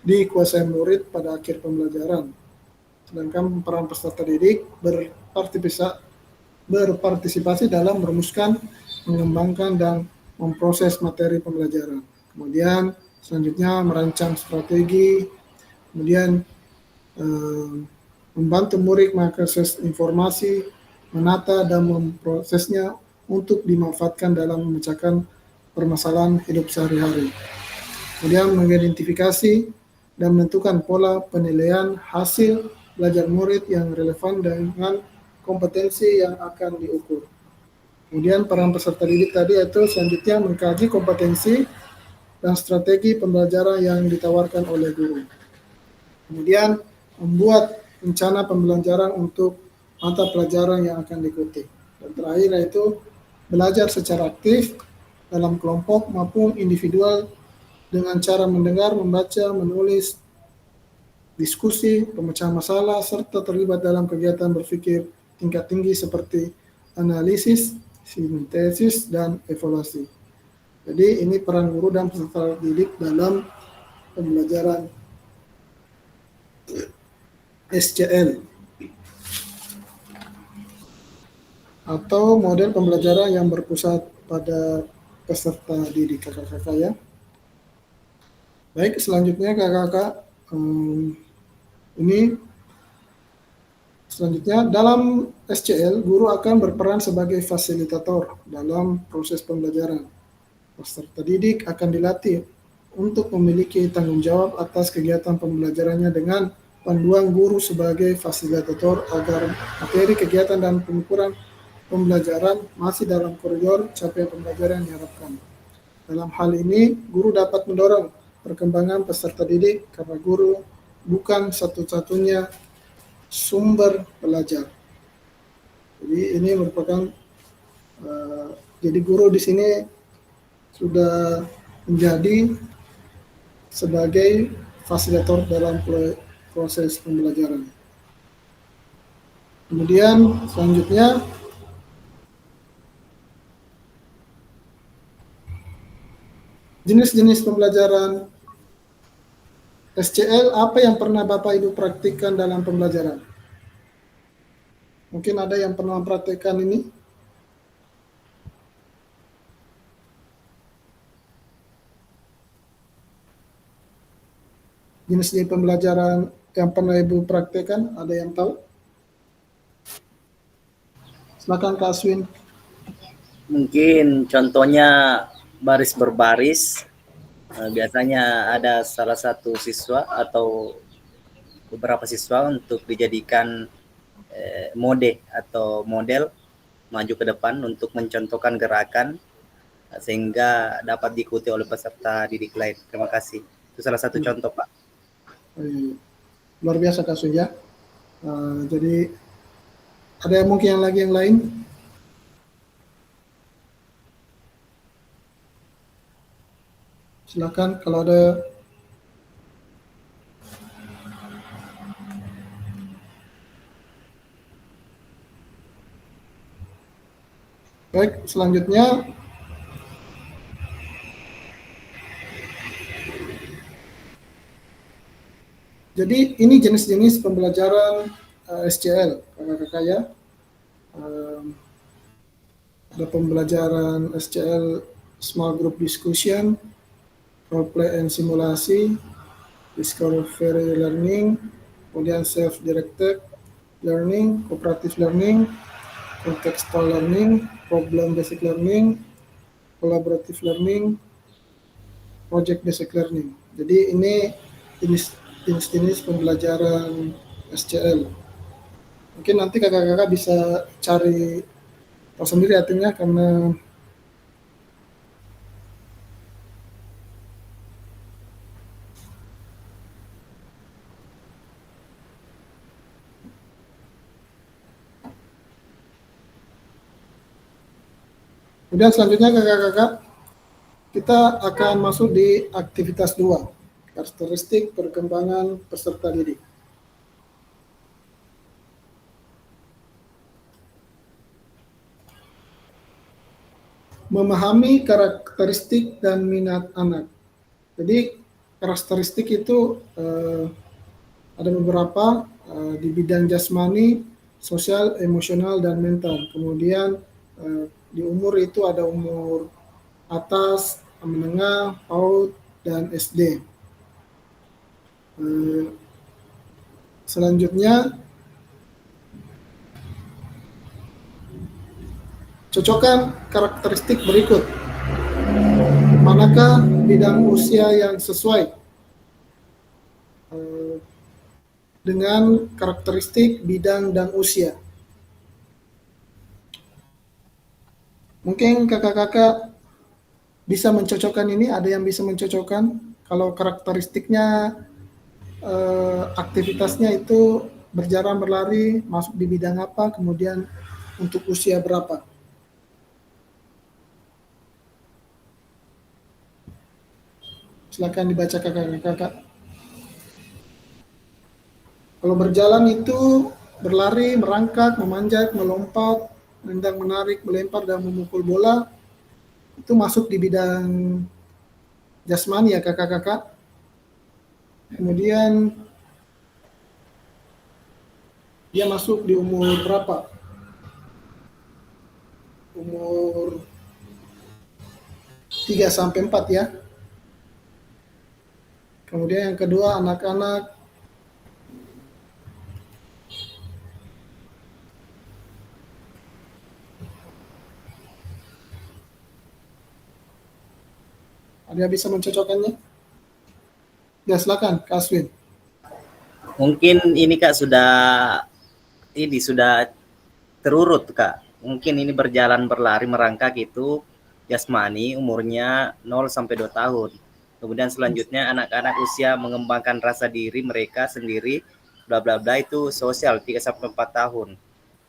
dikuasai murid pada akhir pembelajaran. Sedangkan peran peserta didik berpartisipasi dalam merumuskan, mengembangkan, dan memproses materi pembelajaran. Kemudian selanjutnya merancang strategi, kemudian membantu murid mengakses informasi, menata dan memprosesnya untuk dimanfaatkan dalam memecahkan permasalahan hidup sehari-hari. Kemudian mengidentifikasi dan menentukan pola penilaian hasil belajar murid yang relevan dengan kompetensi yang akan diukur. Kemudian peran peserta didik tadi itu selanjutnya mengkaji kompetensi dan strategi pembelajaran yang ditawarkan oleh guru. Kemudian membuat rencana pembelajaran untuk mata pelajaran yang akan diikuti. Dan terakhir yaitu belajar secara aktif dalam kelompok maupun individual dengan cara mendengar, membaca, menulis, diskusi, pemecahan masalah, serta terlibat dalam kegiatan berpikir tingkat tinggi seperti analisis, sintesis, dan evaluasi. Jadi ini peran guru dan peserta didik dalam pembelajaran SCL atau model pembelajaran yang berpusat pada peserta didik, kakak-kakak ya. Baik, selanjutnya kakak-kakak, ini selanjutnya dalam SCL guru akan berperan sebagai fasilitator dalam proses pembelajaran. Peserta didik akan dilatih untuk memiliki tanggung jawab atas kegiatan pembelajarannya dengan panduan guru sebagai fasilitator agar materi kegiatan dan pengukuran pembelajaran masih dalam koridor capaian pembelajaran yang diharapkan. Dalam hal ini, guru dapat mendorong perkembangan peserta didik karena guru bukan satu-satunya sumber belajar. Jadi ini merupakan jadi guru di sini sudah menjadi sebagai fasilitator dalam proses pembelajaran. Kemudian selanjutnya jenis-jenis pembelajaran SCL, apa yang pernah Bapak Ibu praktikkan dalam pembelajaran? Mungkin ada yang pernah mempraktikkan ini? Jenis-jenis pembelajaran yang pernah Ibu praktikkan, ada yang tahu? Silakan Kak Aswin. Mungkin contohnya baris berbaris. Biasanya ada salah satu siswa atau beberapa siswa untuk dijadikan mode atau model maju ke depan untuk mencontohkan gerakan sehingga dapat diikuti oleh peserta didik lain. Terima kasih. Itu salah satu contoh, Pak. Luar biasa Kak Aswin ya. Jadi ada yang mungkin yang lain? Silakan kalau ada. Baik, selanjutnya jadi ini jenis-jenis pembelajaran SCL kakak-kakak ya. Ada pembelajaran SCL Small Group Discussion, Role Play and Simulasi, Discovery Learning, kemudian Self-Directed Learning, Cooperative Learning, Contextual Learning, Problem Basic Learning, Collaborative Learning, Project Basic Learning. Jadi ini jenis-jenis pembelajaran SCL. Mungkin nanti kakak-kakak bisa cari tahu sendiri artinya karena kemudian selanjutnya kakak-kakak kita akan masuk di aktivitas 2, karakteristik perkembangan peserta didik. memahami karakteristik dan minat anak. Jadi karakteristik itu ada beberapa di bidang jasmani, sosial, emosional, dan mental. Kemudian di umur itu ada umur atas, menengah, PAUD, dan SD. Selanjutnya, cocokkan karakteristik berikut. Manakah bidang usia yang sesuai dengan karakteristik bidang dan usia? Mungkin kakak-kakak bisa mencocokkan ini, ada yang bisa mencocokkan kalau karakteristiknya aktivitasnya itu berjalan berlari, masuk di bidang apa, kemudian untuk usia berapa. Silakan dibaca kakak-kakak. Kalau berjalan itu berlari, merangkak, memanjat, melompat, menendang, menarik, melempar, dan memukul bola, itu masuk di bidang jasmani ya kakak-kakak. Kemudian dia masuk di umur berapa? Umur 3-4 ya. Kemudian yang kedua, anak-anak ada yang bisa mencocokkannya? Ya silakan, Kak Aswin. Mungkin ini Kak sudah terurut Kak. Mungkin ini berjalan berlari merangkak itu jasmani umurnya 0 sampai 2 tahun. Kemudian selanjutnya anak-anak usia mengembangkan rasa diri mereka sendiri bla bla bla itu sosial 3 sampai 4 tahun.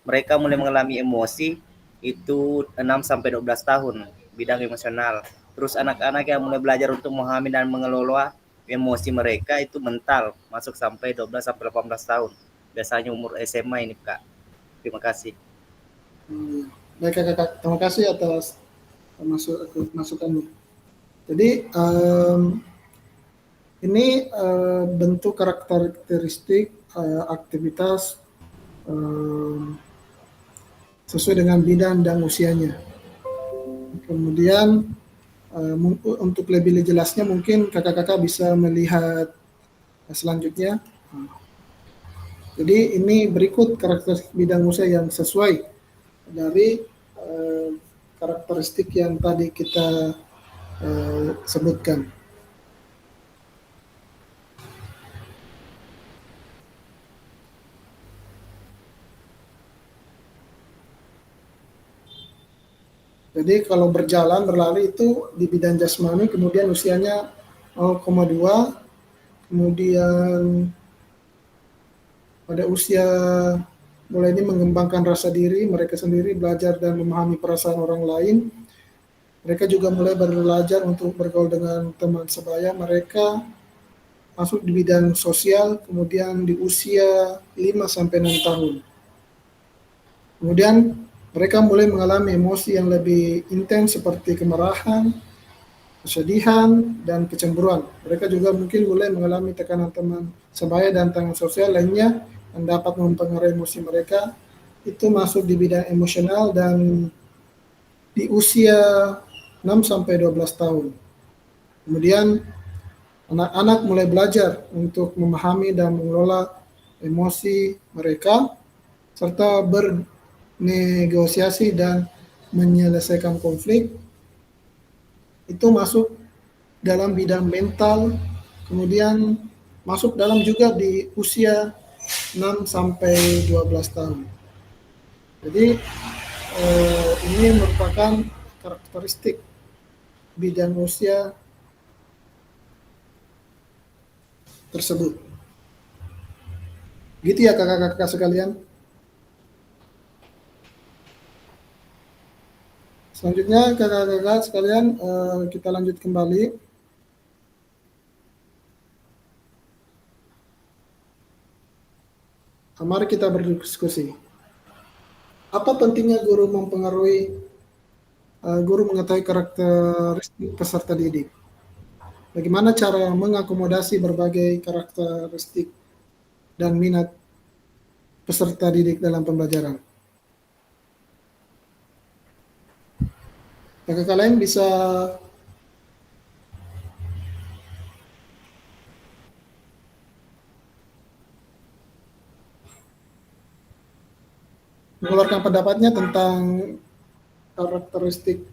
Mereka mulai mengalami emosi itu 6 sampai 12 tahun, bidang emosional. Terus anak-anak yang mulai belajar untuk memahami dan mengelola emosi mereka itu mental, masuk sampai 12 sampai 18 tahun. Biasanya umur SMA ini, Kak. Terima kasih. Baik kakak, terima kasih atas masukannya. Jadi ini bentuk karakteristik aktivitas sesuai dengan bidang dan usianya. Kemudian untuk lebih jelasnya mungkin kakak-kakak bisa melihat selanjutnya. Jadi ini berikut karakteristik bidang usia yang sesuai dari karakteristik yang tadi kita sebutkan. Jadi kalau berjalan berlari itu di bidang jasmani, kemudian usianya 0,2, kemudian pada usia mulai ini mengembangkan rasa diri mereka sendiri, belajar dan memahami perasaan orang lain. Mereka juga mulai belajar untuk bergaul dengan teman sebaya mereka, masuk di bidang sosial, kemudian di usia 5-6 tahun. Kemudian mereka mulai mengalami emosi yang lebih intens seperti kemarahan, kesedihan, dan kecemburuan. Mereka juga mungkin mulai mengalami tekanan teman sebaya dan tekanan sosial lainnya yang dapat mempengaruhi emosi mereka. Itu masuk di bidang emosional dan di usia 6-12 tahun. Kemudian anak-anak mulai belajar untuk memahami dan mengelola emosi mereka serta bernegosiasi dan menyelesaikan konflik. Itu masuk dalam bidang mental, kemudian masuk dalam juga di usia 6-12 tahun. Jadi ini merupakan karakteristik bidang usia tersebut. Gitu ya kakak-kakak sekalian. Selanjutnya kakak-kakak sekalian kita lanjut kembali. Mari kita berdiskusi. Apa pentingnya guru mempengaruhi guru mengetahui karakteristik peserta didik. Bagaimana cara mengakomodasi berbagai karakteristik dan minat peserta didik dalam pembelajaran? Kakak lain bisa mengeluarkan pendapatnya tentang karakteristik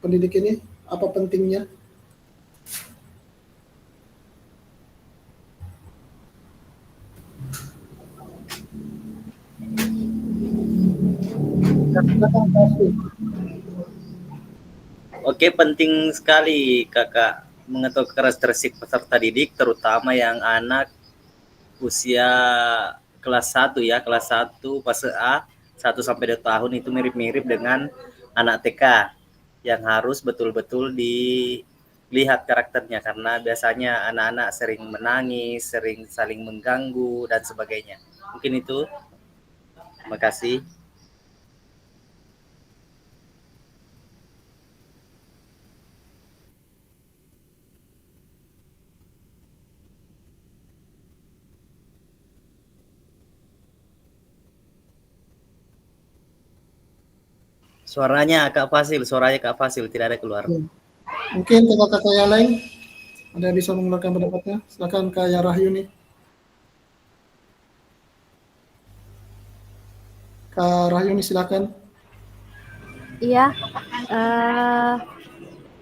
pendidik ini, apa pentingnya? Oke, penting sekali Kakak mengetahui karakteristik peserta didik, terutama yang anak usia kelas 1 ya, kelas 1 fase A 1 sampai 2 tahun itu mirip-mirip dengan anak TK yang harus betul-betul dilihat karakternya, karena biasanya anak-anak sering menangis, sering saling mengganggu dan sebagainya. Mungkin itu. Terima kasih. Suaranya Kak Fasil, tidak ada keluar. Mungkin kakak-kakak yang lain ada yang bisa mengeluarkan pendapatnya. Silakan Kak Rahyuni. Kak Rahyuni silakan. Iya.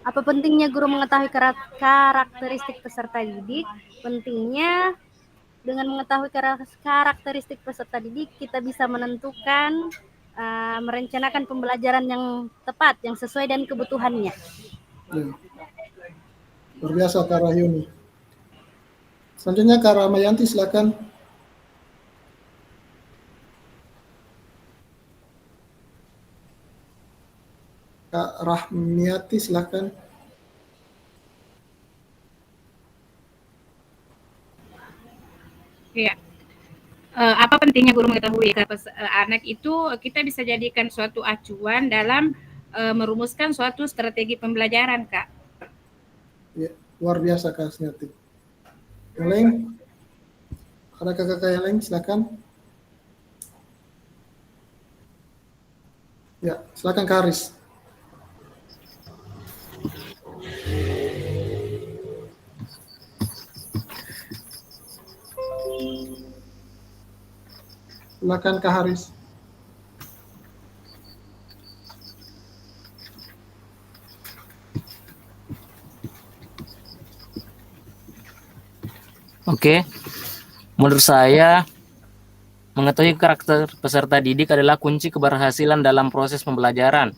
Apa pentingnya guru mengetahui karakteristik peserta didik? Pentingnya dengan mengetahui karakteristik peserta didik, kita bisa menentukan, merencanakan pembelajaran yang tepat, yang sesuai dengan kebutuhannya. Ya. Luar biasa Kak Rahyuni. Selanjutnya Kak Ramayanti silakan. Kak Rahmiati silakan. Ya. Apa pentingnya guru mengetahui anak itu? Kita bisa jadikan suatu acuan dalam merumuskan suatu strategi pembelajaran, Kak. Ya, luar biasa Kak Asmiati. Yang lain? Ada kakak-kakak yang lain silakan. Ya, silakan Kak Haris. Silakan Kak Haris. Oke, menurut saya mengetahui karakter peserta didik adalah kunci keberhasilan dalam proses pembelajaran,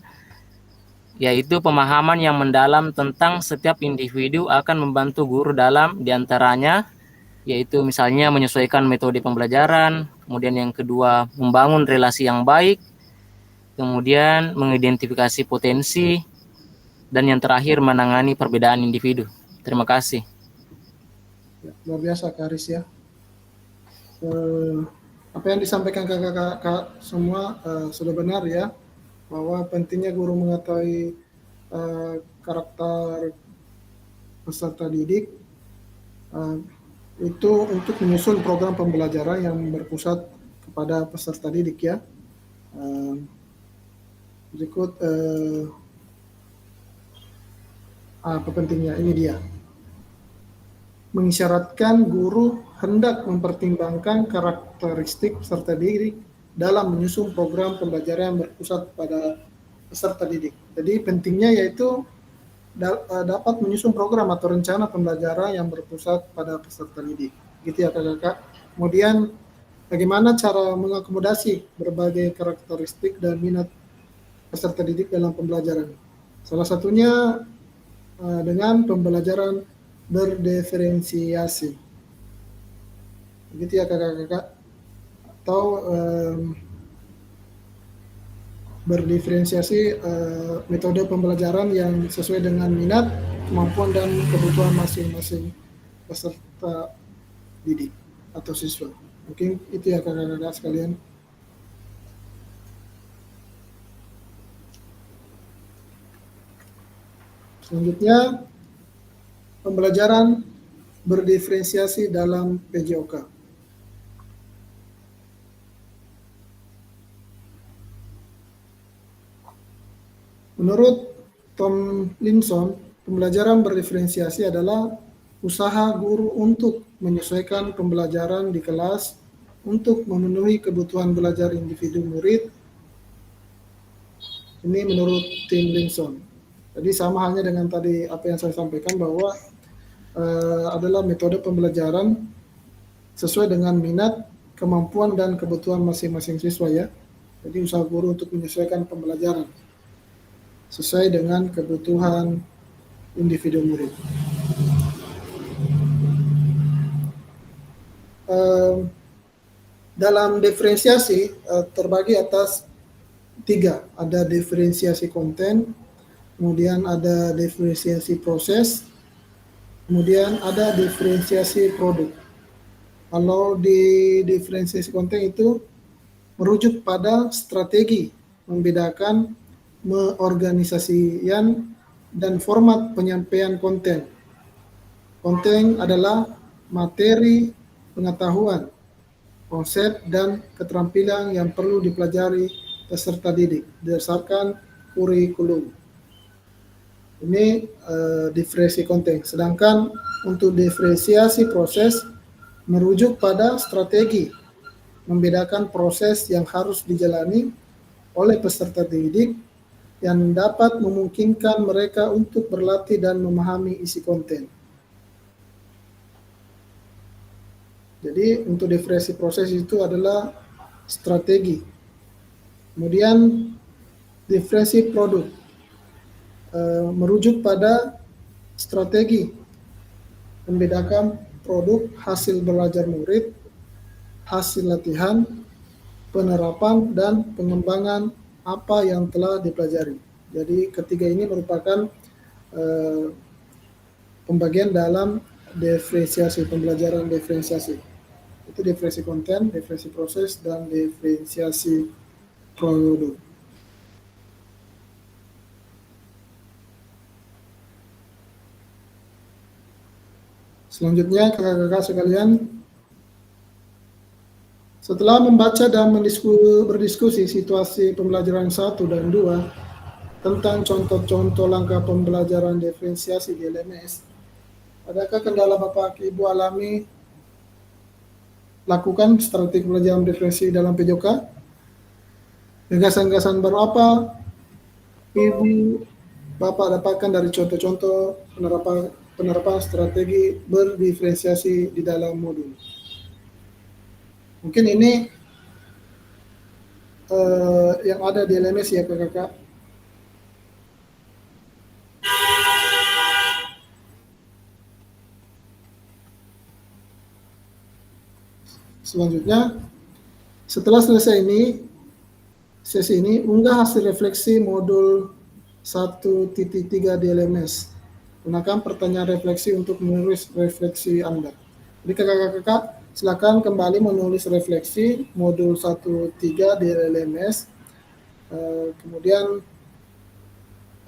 yaitu pemahaman yang mendalam tentang setiap individu akan membantu guru dalam diantaranya, yaitu misalnya menyesuaikan metode pembelajaran, kemudian yang kedua membangun relasi yang baik, kemudian mengidentifikasi potensi, dan yang terakhir menangani perbedaan individu. Terima kasih. Ya, luar biasa Kak Haris ya. Apa yang disampaikan kakak-kakak semua sudah benar ya, bahwa pentingnya guru mengetahui karakter peserta didik itu untuk menyusun program pembelajaran yang berpusat kepada peserta didik ya. Berikut apa pentingnya, ini dia. Mengisyaratkan guru hendak mempertimbangkan karakteristik peserta didik dalam menyusun program pembelajaran yang berpusat pada peserta didik. Jadi pentingnya yaitu dapat menyusun program atau rencana pembelajaran yang berpusat pada peserta didik. Gitu ya kakak-kakak. Kemudian bagaimana cara mengakomodasi berbagai karakteristik dan minat peserta didik dalam pembelajaran. Salah satunya dengan pembelajaran berdiferensiasi. Begitu ya kakak-kakak. Atau berdiferensiasi metode pembelajaran yang sesuai dengan minat, kemampuan dan kebutuhan masing-masing peserta didik atau siswa. Mungkin itu ya kakak-kakak sekalian. Selanjutnya, pembelajaran berdiferensiasi dalam PJOK. Menurut Tomlinson, pembelajaran berdiferensiasi adalah usaha guru untuk menyesuaikan pembelajaran di kelas untuk memenuhi kebutuhan belajar individu murid. Ini menurut Tomlinson. Jadi sama halnya dengan tadi apa yang saya sampaikan bahwa adalah metode pembelajaran sesuai dengan minat, kemampuan, dan kebutuhan masing-masing siswa ya. Jadi usaha guru untuk menyesuaikan pembelajaran sesuai dengan kebutuhan individu murid. Dalam diferensiasi terbagi atas 3, ada diferensiasi konten, kemudian ada diferensiasi proses, kemudian ada diferensiasi produk. Kalau di diferensiasi konten itu merujuk pada strategi membedakan mengorganisasikan dan format penyampaian konten. Konten adalah materi, pengetahuan, konsep, dan keterampilan yang perlu dipelajari peserta didik berdasarkan kurikulum. Ini diferensiasi konten. Sedangkan untuk diferensiasi proses merujuk pada strategi membedakan proses yang harus dijalani oleh peserta didik yang dapat memungkinkan mereka untuk berlatih dan memahami isi konten. Jadi untuk diferensiasi proses itu adalah strategi. Kemudian diferensiasi produk merujuk pada strategi membedakan produk hasil belajar murid, hasil latihan, penerapan, dan pengembangan apa yang telah dipelajari. Jadi ketiga ini merupakan pembagian dalam diferensiasi, pembelajaran diferensiasi. Itu diferensiasi konten, diferensiasi proses, dan diferensiasi produk. Selanjutnya kakak-kakak sekalian, setelah membaca dan berdiskusi situasi pembelajaran 1 dan 2 tentang contoh-contoh langkah pembelajaran diferensiasi di LMS, adakah kendala Bapak Ibu alami lakukan strategi pembelajaran diferensiasi dalam PJOK? Gagasan-gagasan baru apa Ibu Bapak dapatkan dari contoh-contoh penerapan strategi berdiferensiasi di dalam modul? Mungkin ini yang ada di LMS ya kakak. Selanjutnya, setelah selesai sesi ini, unggah hasil refleksi modul 1.3 di LMS. Gunakan pertanyaan refleksi untuk menulis refleksi Anda. Jadi kakak-kakak, silakan kembali menulis refleksi modul 1.3 di LMS. Kemudian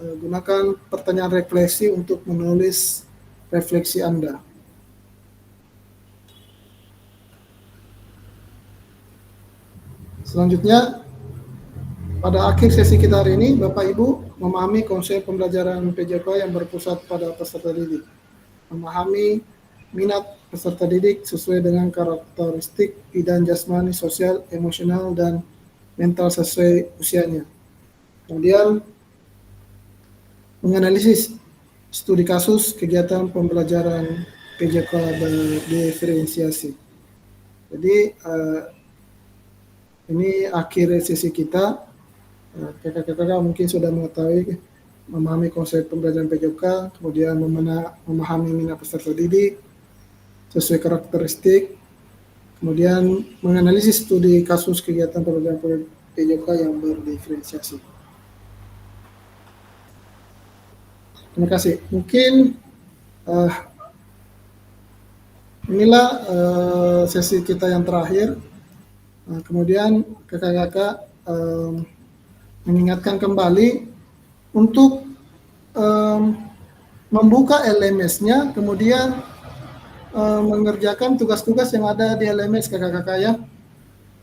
gunakan pertanyaan refleksi untuk menulis refleksi Anda. Selanjutnya, pada akhir sesi kita hari ini, Bapak Ibu memahami konsep pembelajaran PJOK yang berpusat pada peserta didik. Memahami minat peserta didik sesuai dengan karakteristik bidang jasmani, sosial, emosional, dan mental sesuai usianya. Kemudian menganalisis studi kasus kegiatan pembelajaran PJOK berdiferensiasi. Jadi ini akhir sesi kita. Kakak-kakak mungkin sudah mengetahui, memahami konsep pembelajaran PJOK, kemudian memahami minat peserta didik sesuai karakteristik, kemudian menganalisis studi kasus kegiatan pembelajaran PJOK yang berdiferensiasi. Terima kasih. Mungkin inilah sesi kita yang terakhir. Kemudian kakak-kakak mengingatkan kembali untuk membuka LMS-nya, kemudian mengerjakan tugas-tugas yang ada di LMS kakak-kakak ya.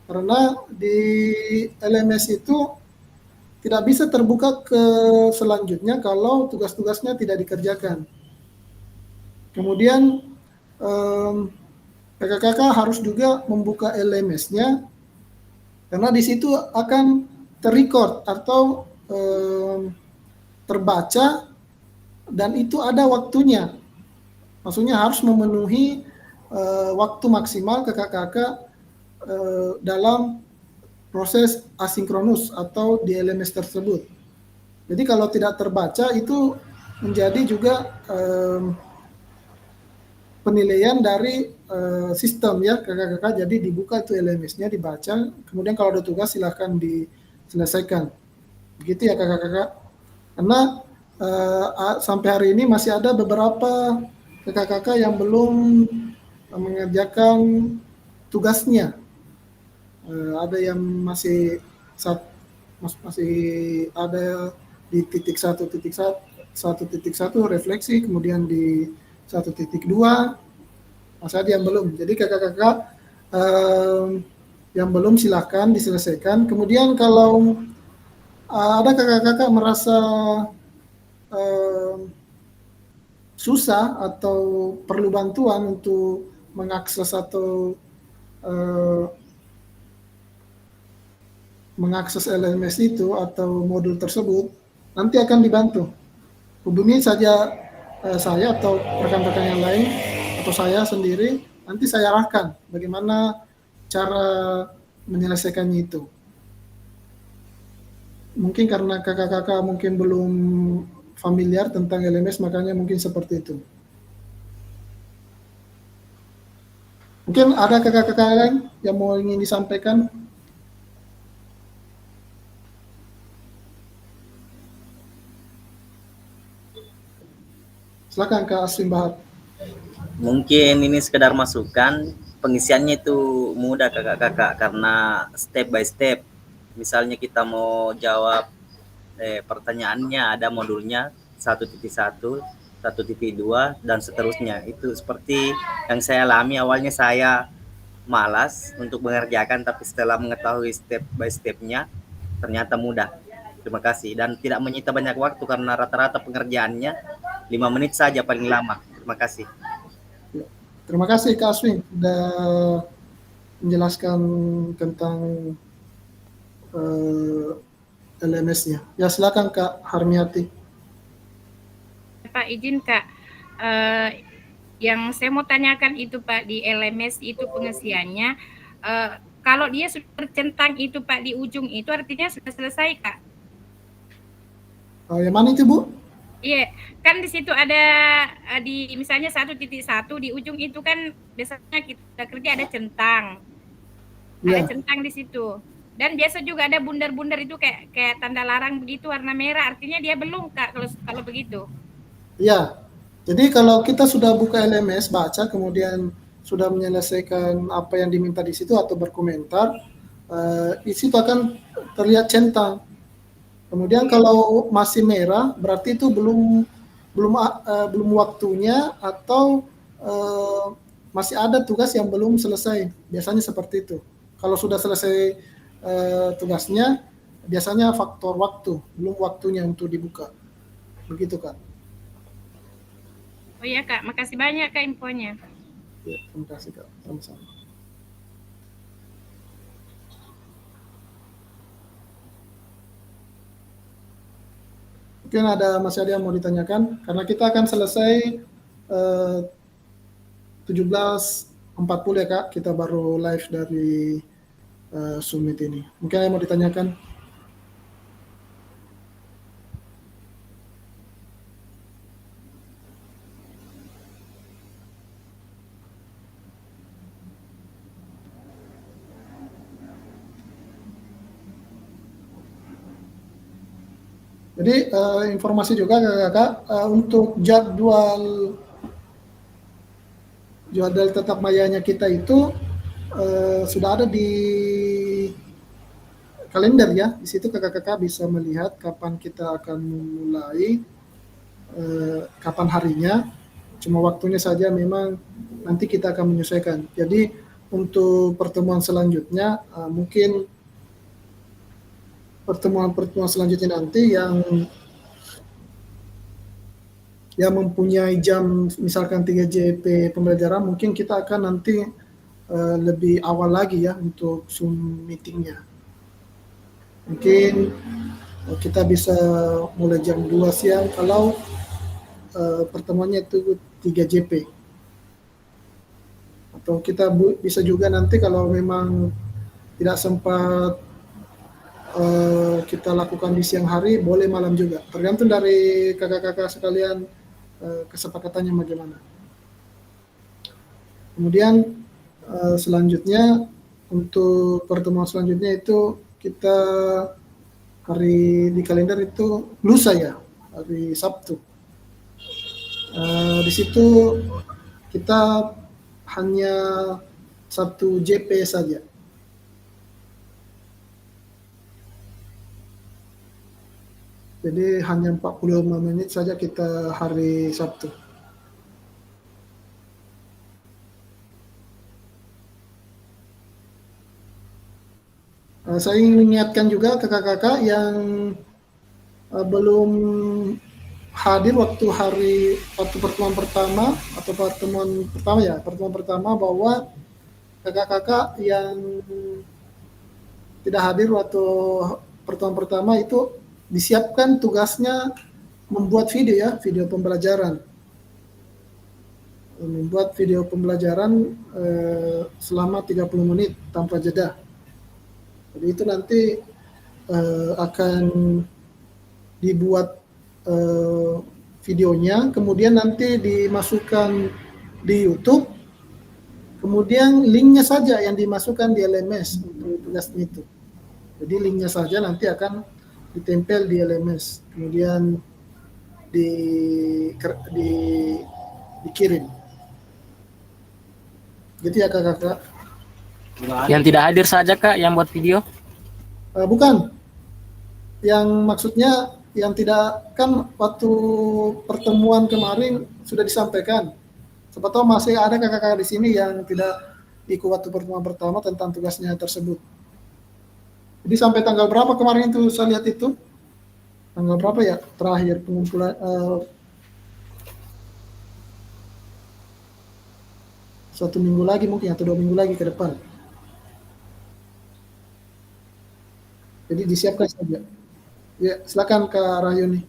Karena di LMS itu tidak bisa terbuka ke selanjutnya kalau tugas-tugasnya tidak dikerjakan. Kemudian kakak-kakak harus juga membuka LMS-nya karena di situ akan terrecord atau terbaca dan itu ada waktunya. Maksudnya harus memenuhi waktu maksimal kakak-kakak dalam proses asinkronus atau di LMS tersebut. Jadi kalau tidak terbaca itu menjadi juga penilaian dari sistem ya kakak-kakak. Jadi dibuka itu LMS-nya, dibaca, kemudian kalau ada tugas silahkan diselesaikan. Begitu ya kakak-kakak. Karena sampai hari ini masih ada beberapa kakak-kakak yang belum mengerjakan tugasnya. Ada yang masih ada di titik 1.1 refleksi, kemudian di 1.2 masih ada yang belum. Jadi kakak-kakak yang belum silahkan diselesaikan. Kemudian kalau ada kakak-kakak merasa susah atau perlu bantuan untuk mengakses atau mengakses LMS itu atau modul tersebut, nanti akan dibantu. Hubungi saja saya atau rekan-rekan yang lain atau saya sendiri, nanti saya arahkan bagaimana cara menyelesaikannya itu. Mungkin karena kakak-kakak mungkin belum familiar tentang LMS, makanya mungkin seperti itu. Mungkin ada kakak-kakak lain yang mau ingin disampaikan? Silakan Kak Aswin Bahar. Mungkin ini sekedar masukan, pengisiannya itu mudah kakak-kakak karena step by step. Misalnya kita mau jawab pertanyaannya, ada modulnya 1.1, 1.2 dan seterusnya. Itu seperti yang saya alami, awalnya saya malas untuk mengerjakan, tapi setelah mengetahui step by stepnya ternyata mudah. Terima kasih dan tidak menyita banyak waktu karena rata-rata pengerjaannya 5 menit saja paling lama. Terima kasih. Terima kasih Kak Aswin sudah menjelaskan tentang LMS-nya. Ya silakan Kak Harmiati. Pak izin Kak, yang saya mau tanyakan itu Pak, di LMS itu pengisiannya, kalau dia sudah tercentang itu Pak di ujung itu artinya sudah selesai Kak? Yang mana itu Bu? Iya, kan di situ ada di misalnya 1.1 di ujung itu kan biasanya kita kerja ada centang, ada centang di situ. Dan biasa juga ada bundar-bundar itu kayak tanda larang begitu warna merah, artinya dia belum Kak kalau begitu. Iya, jadi kalau kita sudah buka LMS, baca, kemudian sudah menyelesaikan apa yang diminta di situ atau berkomentar, di situ akan terlihat centang. Kemudian kalau masih merah, berarti itu belum waktunya atau masih ada tugas yang belum selesai. Biasanya seperti itu. Kalau sudah selesai tugasnya, biasanya faktor waktu, belum waktunya untuk dibuka. Begitu Kak. Oh iya Kak, makasih banyak Kak infonya. Ya, terima kasih Kak, sama-sama. Mungkin masih ada yang mau ditanyakan, karena kita akan selesai 17.40 ya Kak, kita baru live dari Summit ini. Mungkin ada yang mau ditanyakan? Jadi informasi juga kakak untuk jadwal tetap mayanya kita itu sudah ada di kalender ya. Di situ kakak-kakak bisa melihat kapan kita akan memulai kapan harinya, cuma waktunya saja memang nanti kita akan menyesuaikan. Jadi untuk pertemuan selanjutnya mungkin pertemuan selanjutnya nanti yang mempunyai jam misalkan 3 JP pembelajaran, mungkin kita akan nanti lebih awal lagi ya untuk Zoom meetingnya. Mungkin kita bisa mulai jam 2 siang kalau pertemuannya itu 3 JP. Atau kita bisa juga nanti kalau memang tidak sempat kita lakukan di siang hari, boleh malam juga. Tergantung dari kakak-kakak sekalian kesepakatannya bagaimana. Kemudian selanjutnya untuk pertemuan selanjutnya itu kita hari di kalender itu lusa ya, hari Sabtu. Di situ kita hanya 1 JP saja. Jadi hanya 45 menit saja kita hari Sabtu. Saya ingin mengingatkan juga kakak-kakak yang belum hadir waktu pertemuan pertama bahwa kakak-kakak yang tidak hadir waktu pertemuan pertama itu disiapkan tugasnya membuat video pembelajaran. Membuat video pembelajaran selama 30 menit tanpa jeda. Jadi itu nanti akan dibuat videonya, kemudian nanti dimasukkan di YouTube, kemudian linknya saja yang dimasukkan di LMS untuk tugasnya itu. Jadi linknya saja nanti akan ditempel di LMS, kemudian dikirim. Gitu ya kakak-kakak. Yang tidak hadir saja Kak yang buat video? Bukan. Yang maksudnya yang tidak, kan waktu pertemuan kemarin sudah disampaikan. Siapa tahu masih ada kakak-kakak di sini yang tidak ikut waktu pertemuan pertama tentang tugasnya tersebut. Jadi sampai tanggal berapa kemarin itu saya lihat itu? Tanggal berapa ya terakhir pengumpulan? 1 minggu lagi mungkin atau 2 minggu lagi ke depan. Jadi disiapkan saja. Ya, silakan Kak Rahyuni.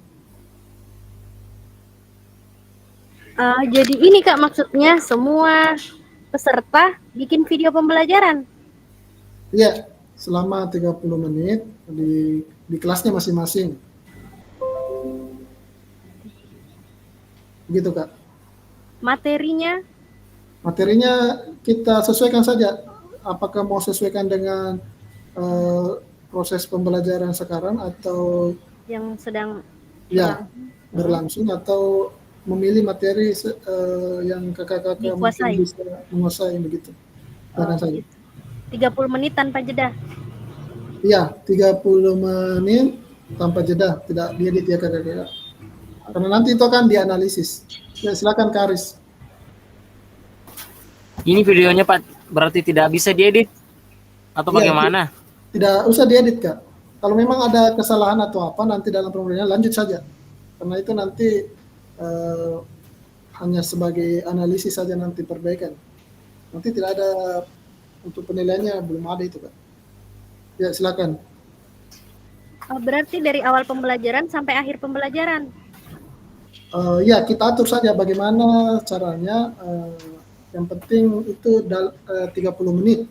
Jadi ini Kak maksudnya semua peserta bikin video pembelajaran. Iya, selama 30 menit di kelasnya masing-masing. Gitu Kak. Materinya kita sesuaikan saja. Apakah mau sesuaikan dengan proses pembelajaran sekarang atau yang sedang berlangsung atau memilih materi yang kakak-kakak dikuasai. mungkin bisa menguasai begitu. Saja. 30 menit tanpa jeda. Iya, 30 menit tanpa jeda, tidak diedit ya kakak-kakak. Karena nanti itu akan dianalisis. Ya, silakan Kak Aris. Ini videonya Pak berarti tidak bisa diedit atau bagaimana? Tidak usah diedit Kak. Kalau memang ada kesalahan atau apa nanti dalam pembelajaran lanjut saja. Karena itu nanti hanya sebagai analisis saja nanti perbaikan. Nanti tidak ada untuk penilaiannya, belum ada itu Kak. Ya silakan. Berarti dari awal pembelajaran sampai akhir pembelajaran. Ya kita atur saja bagaimana caranya. Yang penting itu 30 menit.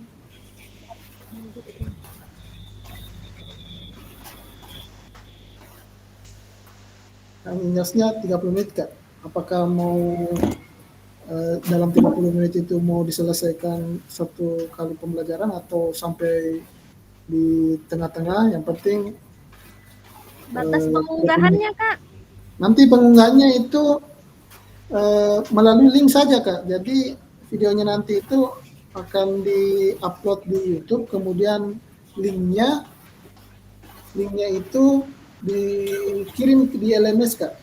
Ingasnya 30 menit Kak. Apakah mau dalam 30 menit itu mau diselesaikan 1 kali pembelajaran atau sampai di tengah-tengah, yang penting batas pengunggahannya Kak. Nanti pengunggahannya itu melalui link saja Kak. Jadi videonya nanti itu akan di-upload di YouTube, kemudian linknya itu dikirim di LMS Kak.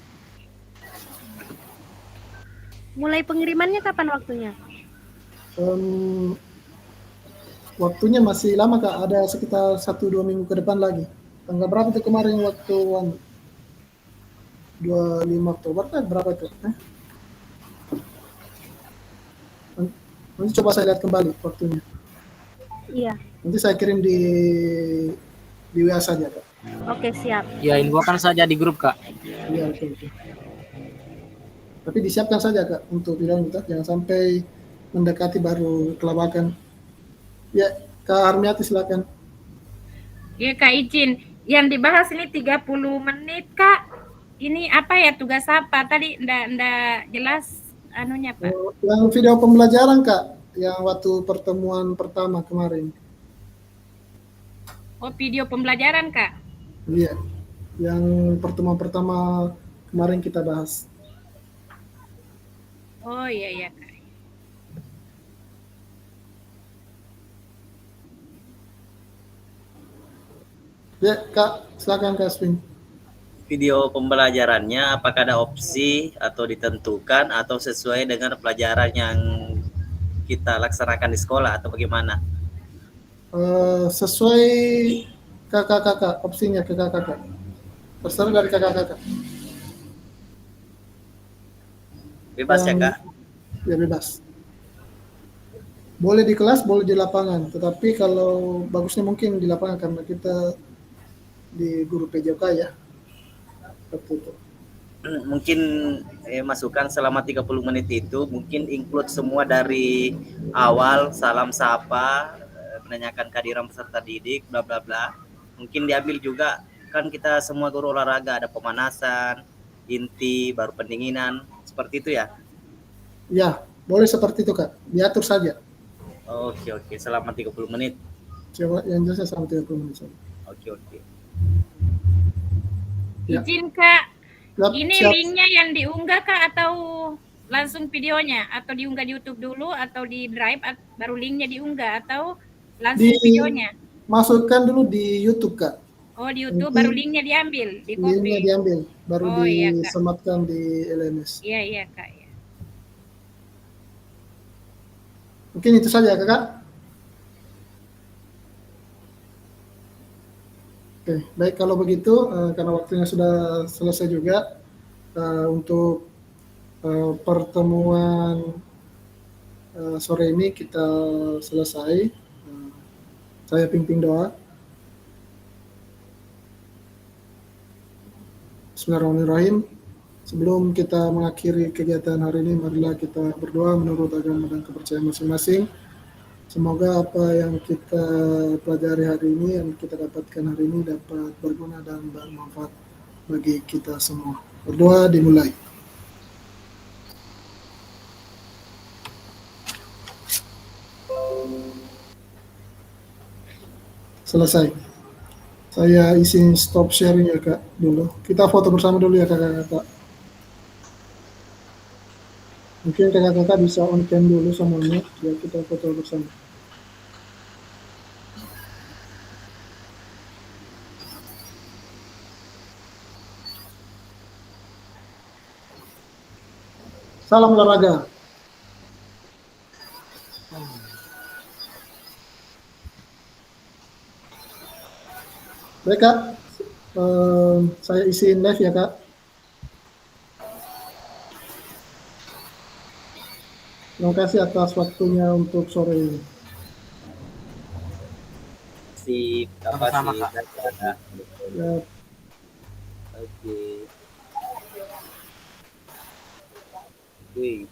Mulai pengirimannya kapan waktunya? Waktunya masih lama Kak, ada sekitar 1-2 minggu ke depan lagi. Tanggal berapa itu kemarin waktu 25 Oktober kan berapa itu? Nanti coba saya lihat kembali waktunya. Iya. Nanti saya kirim di WA saja Kak. Oke, siap. Ya, infokan saja di grup, Kak. Iya betul. Tapi disiapkan saja Kak untuk video kita, jangan sampai mendekati baru kelabakan. Ya, Kak Armiati silakan. Ya Kak izin, yang dibahas ini 30 menit Kak. Ini apa ya, tugas apa? Tadi ndak jelas anunya Pak. Yang video pembelajaran Kak, yang waktu pertemuan pertama kemarin. Oh, video pembelajaran Kak. Iya, yang pertemuan pertama kemarin kita bahas. Oh iya Kak. Ya Kak, silakan Kak Aswin. Video pembelajarannya apakah ada opsi atau ditentukan atau sesuai dengan pelajaran yang kita laksanakan di sekolah atau bagaimana? Sesuai kakak opsinya ke kakak. Terserah dari kakak. Bebas ya Kak? Ya bebas. Boleh di kelas, boleh di lapangan. Tetapi kalau bagusnya mungkin di lapangan karena kita di guru PJK ya. Seperti itu. Mungkin masukan selama 30 menit itu mungkin include semua dari awal, salam sapa, menanyakan kehadiran peserta didik, bla bla bla. Mungkin diambil juga, kan kita semua guru olahraga ada pemanasan, inti, baru pendinginan, seperti itu ya? Ya, boleh seperti itu Kak. Diatur saja. Oke, selama 30 menit. Coba yang jelasnya selama 30 menit saja. Oke. Ya. Izin Kak, ini Siap. linknya yang diunggah Kak atau langsung videonya? Atau diunggah di YouTube dulu atau di Drive baru linknya diunggah atau langsung videonya? Masukkan dulu di YouTube Kak. Oh di YouTube Nanti baru linknya diambil, di copy. linknya diambil, baru iya, Kak. disematkan di LMS. Iya Kak. Ya. Mungkin itu saja Kakak. Oke, baik kalau begitu karena waktunya sudah selesai juga untuk pertemuan sore ini kita selesai. Saya pimpin doa. Bismillahirrahmanirrahim. Sebelum kita mengakhiri kegiatan hari ini, marilah kita berdoa menurut agama dan kepercayaan masing-masing. Semoga apa yang kita pelajari hari ini, yang kita dapatkan hari ini dapat berguna dan bermanfaat bagi kita semua. Berdoa dimulai. Selesai. Saya izin stop sharing ya Kak dulu. Kita foto bersama dulu ya kakak-kakak. Mungkin kakak-kakak bisa on cam dulu semuanya, biar kita foto bersama. Salam olahraga. Baik Kak, saya isiin live ya Kak. Terima kasih atas waktunya untuk sore ini. Sip, Sama-sama, Kak. Ya, Oke. Wih.